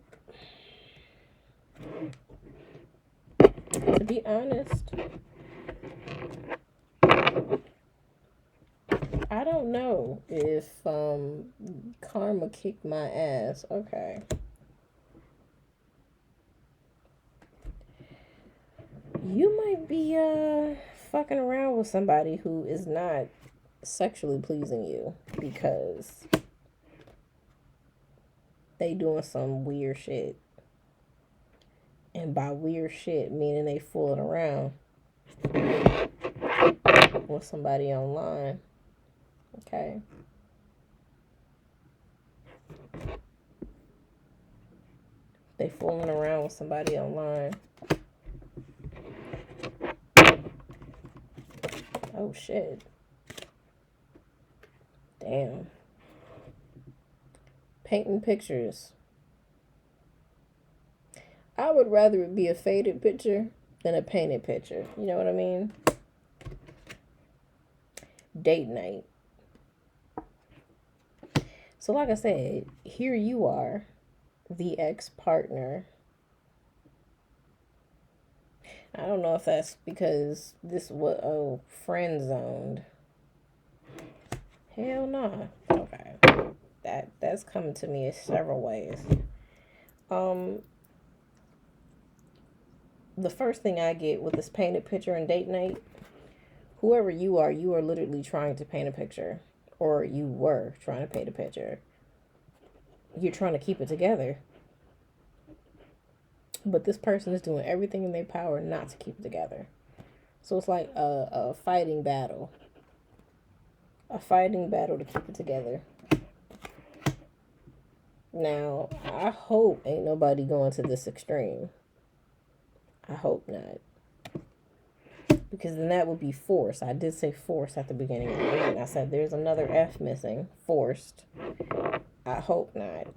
to be honest, I don't know if karma kicked my ass. Okay. You might be fucking around with somebody who is not sexually pleasing you because they doing some weird shit. And by weird shit, meaning they fooling around with somebody online. Okay. They fooling around with somebody online. Oh shit. Damn. Painting pictures. I would rather it be a faded picture than a painted picture. You know what I mean? Date night. So like I said, here you are, the ex-partner. I don't know if that's because this was friend zoned. Hell no. Okay. That's coming to me in several ways. The first thing I get with this painted picture and date night, whoever you are literally trying to paint a picture. Or you were trying to paint a picture. You're trying to keep it together. But this person is doing everything in their power not to keep it together. So it's like a fighting battle. A fighting battle to keep it together. Now, I hope ain't nobody going to this extreme. I hope not. Because then that would be forced. I did say forced at the beginning of the reading. I said there's another F missing. Forced. I hope not.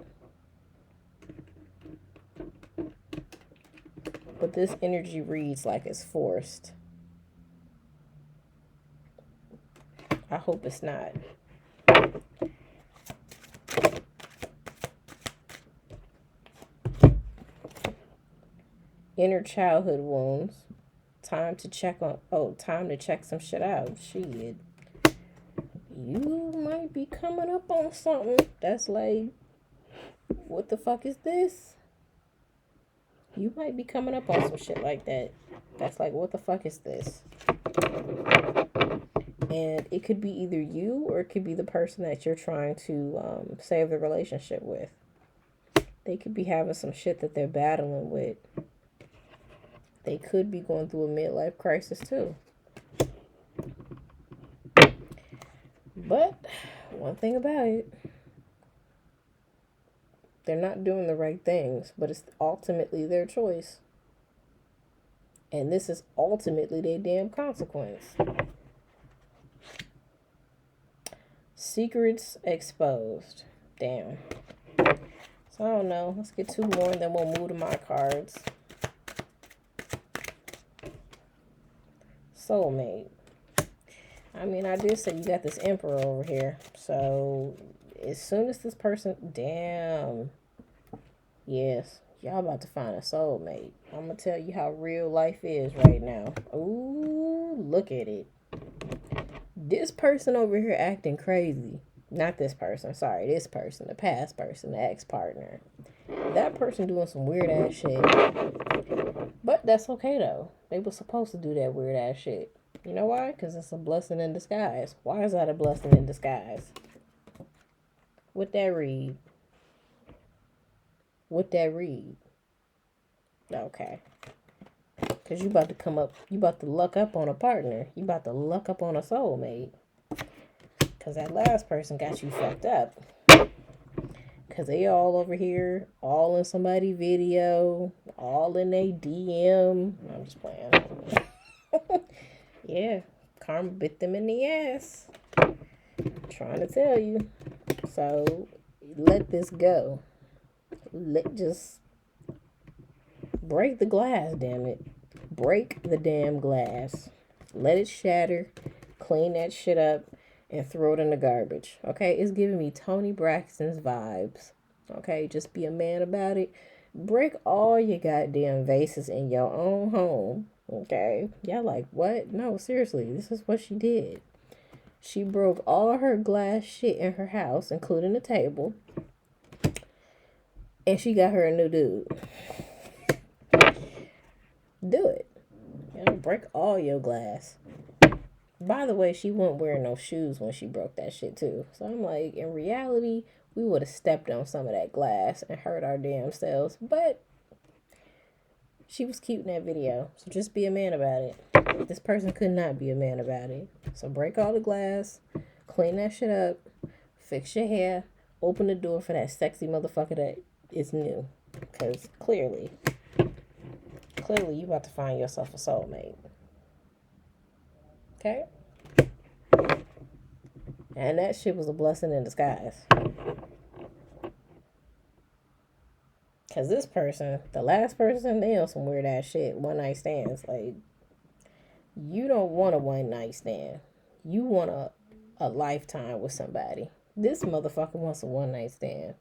But this energy reads like it's forced. I hope it's not. Inner childhood wounds. Time to check some shit out. Shit. you might be coming up on something that's like, what the fuck is this? You might be coming up on some shit like that. That's like, what the fuck is this? And it could be either you or it could be the person that you're trying to save the relationship with. They could be having some shit that they're battling with. They could be going through a midlife crisis too. But one thing about it, they're not doing the right things, but it's ultimately their choice. And this is ultimately their damn consequence. Secrets exposed. Damn. So I don't know. Let's get two more and then we'll move to my cards. Soulmate. I mean, I did say you got this emperor over here. So as soon as this person... Damn. Yes. Y'all about to find a soulmate. I'm going to tell you how real life is right now. Ooh, look at it. This person over here acting crazy. Not this person. Sorry, this person. The past person. The ex-partner. That person doing some weird ass shit. But that's okay though. They were supposed to do that weird ass shit. You know why? Because it's a blessing in disguise. Why is that a blessing in disguise? What that read? What that read? Okay. Because you about to come up, you about to luck up on a partner. You about to luck up on a soulmate. Because that last person got you fucked up. Because they all over here, all in somebody's video, all in their DM. I'm just playing. Yeah, karma bit them in the ass. I'm trying to tell you. So, let this go. Just break the glass, damn it. Break the damn glass. Let it shatter. Clean that shit up. And throw it in the garbage. Okay? It's giving me Toni Braxton's vibes. Okay? Just be a man about it. Break all your goddamn vases in your own home. Okay? Y'all like, what? No, seriously. This is what she did. She broke all her glass shit in her house, including the table. And she got her a new dude. Do it. You know, break all your glass. By the way, she wasn't wearing no shoes when she broke that shit too. So I'm like, in reality, we would have stepped on some of that glass and hurt our damn selves. But she was cute in that video. So just be a man about it. This person could not be a man about it. So break all the glass. Clean that shit up. Fix your hair. Open the door for that sexy motherfucker that is new. Because clearly you about to find yourself a soulmate. Okay? And that shit was a blessing in disguise. Because this person, the last person, they on some weird ass shit. One night stands. Like, you don't want a one night stand. You want a lifetime with somebody. This motherfucker wants a one night stand.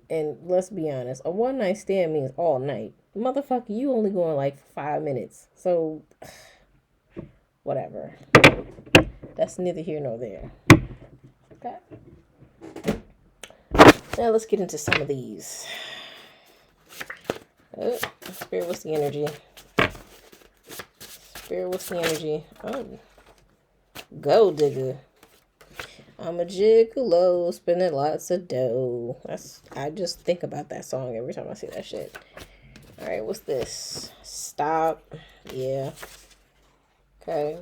And let's be honest, a one night stand means all night. Motherfucker, you only going like for 5 minutes. So, whatever. That's neither here nor there. Okay. Now let's get into some of these. Oh, Spirit, what's the energy? Spirit, what's the energy? Oh, gold digger. I'm a gigolo, spending lots of dough. I just think about that song every time I see that shit. All right, what's this? Stop. Yeah. Okay.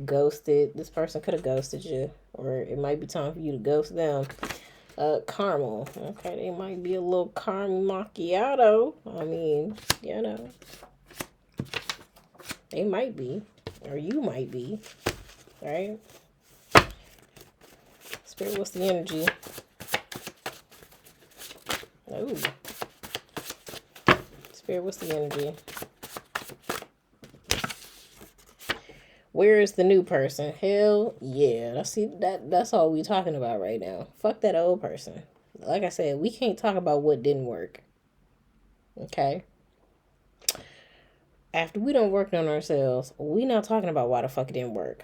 Ghosted. This person could have ghosted you, or it might be time for you to ghost them. Caramel. Okay, they might be a little caramel macchiato. I mean, you know, they might be, or you might be, right? Spirit, what's the energy? Oh. Spirit, what's the energy? Where is the new person? Hell yeah. That's all we talking about right now. Fuck that old person. Like I said, we can't talk about what didn't work. Okay? After we done worked on ourselves, we not talking about why the fuck it didn't work.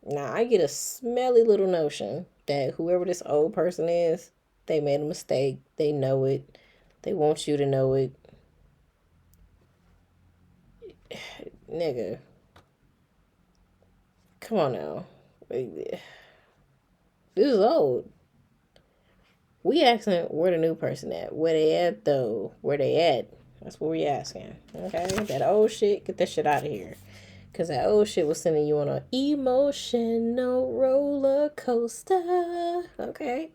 Now, I get a smelly little notion that whoever this old person is, they made a mistake. They know it. They want you to know it. Nigga, come on now. This is old. We asking where the new person at. Where they at, though? Where they at? That's what we asking. Okay? That old shit, get that shit out of here. Because that old shit was sending you on an emotional roller coaster. Okay?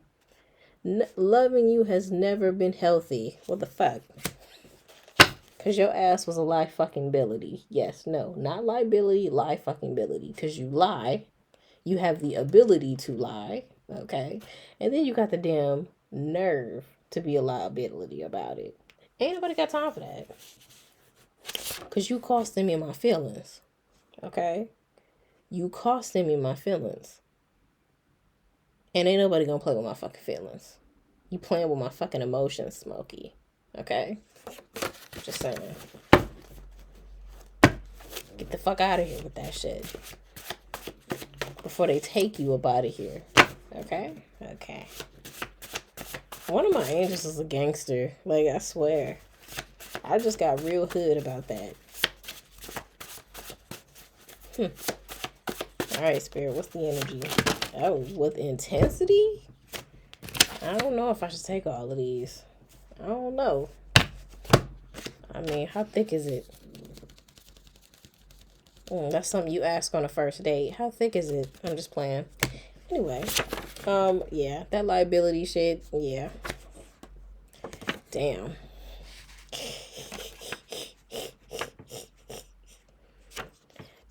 Loving you has never been healthy. What the fuck? Because your ass was a lie fucking ability. Yes, no. Not liability, lie fucking ability. Because you lie. You have the ability to lie. Okay? And then you got the damn nerve to be a liability about it. Ain't nobody got time for that. Because you costing me my feelings. Okay? You costing me my feelings. And ain't nobody gonna play with my fucking feelings. You playing with my fucking emotions, Smokey. Okay? Just saying. Get the fuck out of here with that shit. Before they take you up out of here. Okay? Okay. One of my angels is a gangster. Like, I swear. I just got real hood about that. Alright, Spirit, what's the energy? Oh, with intensity? I don't know if I should take all of these. I don't know. I mean, how thick is it? That's something you ask on a first date. How thick is it? I'm just playing. Anyway. Yeah. That liability shit. Yeah. Damn.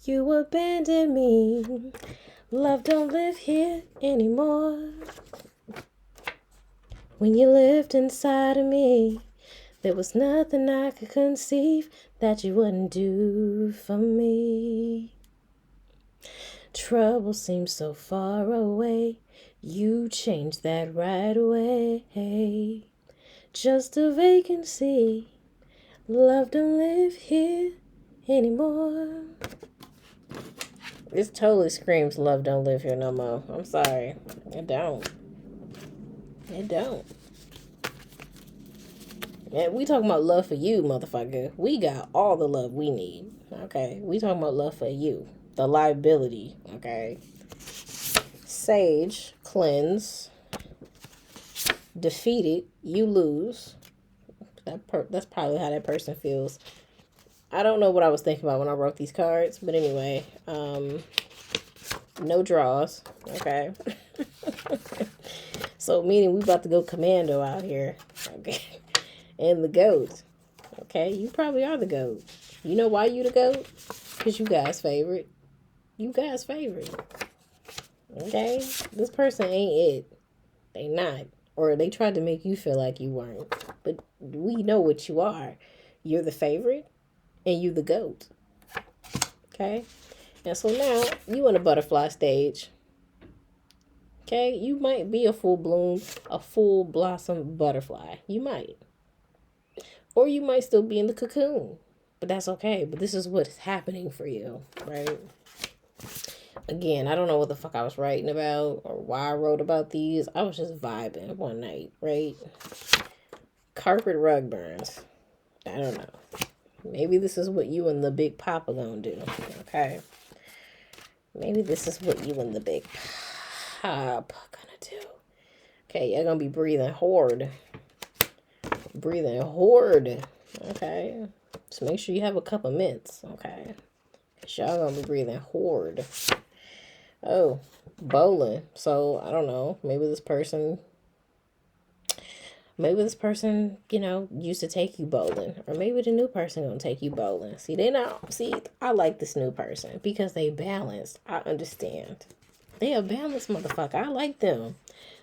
You abandoned me. Love don't live here anymore. When you lived inside of me, there was nothing I could conceive that you wouldn't do for me. Trouble seems so far away. You changed that right away. Just a vacancy. Love don't live here anymore. This totally screams love don't live here no more. I'm sorry. It don't. It don't. And we talking about love for you, motherfucker. We got all the love we need. Okay? We talking about love for you. The liability. Okay? Sage. Cleanse. Defeated. You lose. That's probably how that person feels. I don't know what I was thinking about when I wrote these cards. But anyway. No draws. Okay? So meaning we about to go commando out here. Okay? And the goat. Okay, you probably are the goat. You know why you the goat? Because you guys' favorite. You guys' favorite. Okay? This person ain't it. They not. Or they tried to make you feel like you weren't. But we know what you are. You're the favorite. And you the goat. Okay? And so now, you in a butterfly stage. Okay? You might be a full bloom, a full blossom butterfly. You might. Or you might still be in the cocoon. But that's okay. But this is what's happening for you, right? Again, I don't know what the fuck I was writing about or why I wrote about these. I was just vibing one night, right? Carpet rug burns. I don't know. Maybe this is what you and the big papa gonna do, okay? Maybe this is what you and the big papa gonna do. Okay, you're gonna be breathing horde. Breathing horde. Okay. Just make sure you have a cup of mints. Okay. Cause y'all gonna be breathing horde. Oh, bowling. So I don't know. Maybe this person, you know, used to take you bowling. Or maybe the new person gonna take you bowling. See, I like this new person because they balanced. I understand. They a balanced motherfucker. I like them.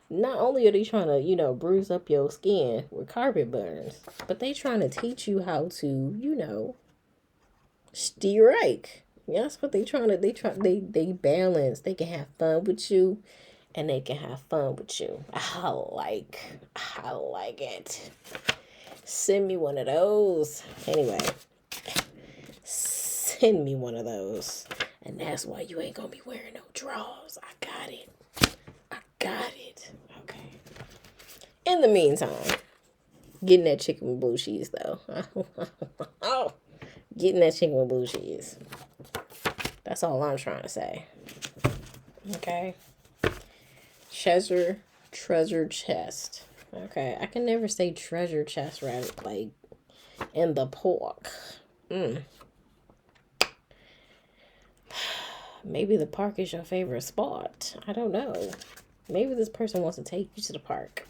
Not only are they trying to, you know, bruise up your skin with carpet burns, but they trying to teach you how to, you know, steer right. Yeah, that's what they trying to, they balance. They can have fun with you and they can have fun with you. I like it. Send me one of those. Anyway, send me one of those. And that's why you ain't gonna be wearing no drawers. I got it. I got it. Okay. In the meantime, getting that chicken with blue cheese, though. Oh, getting that chicken with blue cheese. That's all I'm trying to say. Okay. Treasure chest. Okay. I can never say treasure chest right, like, in the pork. Maybe the park is your favorite spot. I don't know. Maybe this person wants to take you to the park.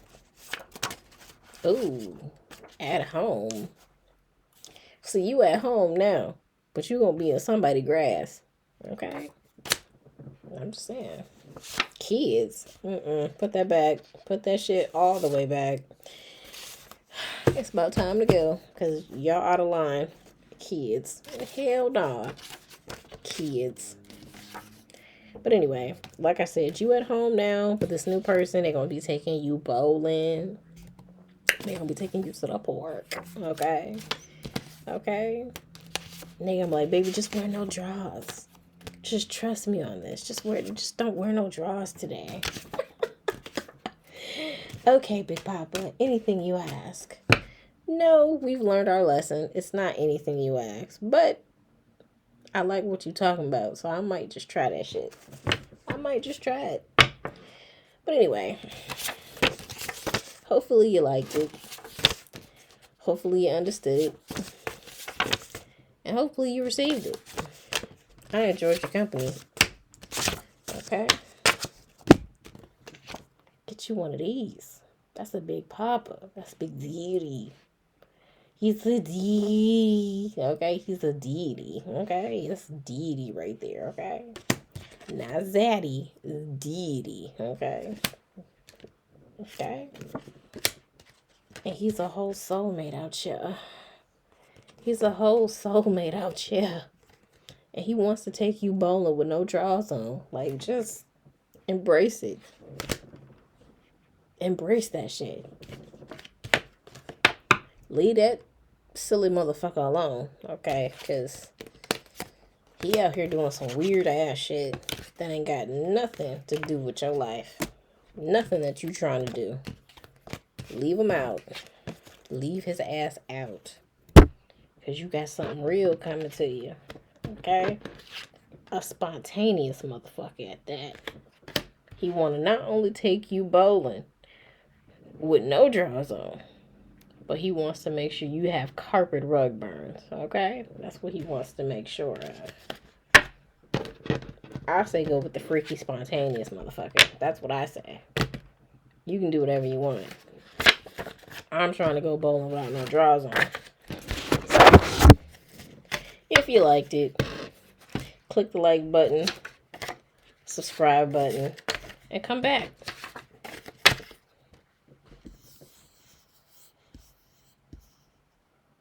Ooh, at home. See, you at home now, but you gonna be in somebody's grass. Okay? I'm just saying. Kids. Put that back. Put that shit all the way back. It's about time to go, because y'all out of line. Kids. Hell no. Kids. But anyway, like I said, you at home now with this new person. They're going to be taking you bowling. They're going to be taking you to the park. Okay? Okay? And they're going to be like, baby, just wear no drawers. Just trust me on this. Just don't wear no drawers today. Okay, Big Papa, anything you ask. No, we've learned our lesson. It's not anything you ask. But I like what you're talking about, so I might just try that shit. I might just try it. But anyway, hopefully you liked it. Hopefully you understood it. And hopefully you received it. I enjoyed your company. Okay? Get you one of these. That's a Big Papa. That's Big Deity. He's a deity. Okay? He's a deity. Okay? That's deity right there. Okay? Not zaddy. It's deity. Okay? Okay? And he's a whole soulmate out here. He's a whole soulmate out here. And he wants to take you bowling with no drawers on. Like, just embrace it. Embrace that shit. Leave that silly motherfucker alone. Okay? Because he out here doing some weird ass shit that ain't got nothing to do with your life. Nothing that you trying to do. Leave him out. Leave his ass out. Because you got something real coming to you. Okay? A spontaneous motherfucker at that. He want to not only take you bowling with no drawers on, but he wants to make sure you have carpet rug burns. Okay? That's what he wants to make sure of. I say go with the freaky spontaneous motherfucker. That's what I say. You can do whatever you want. I'm trying to go bowling without no drawers on. So, if you liked it, click the like button, subscribe button, and come back.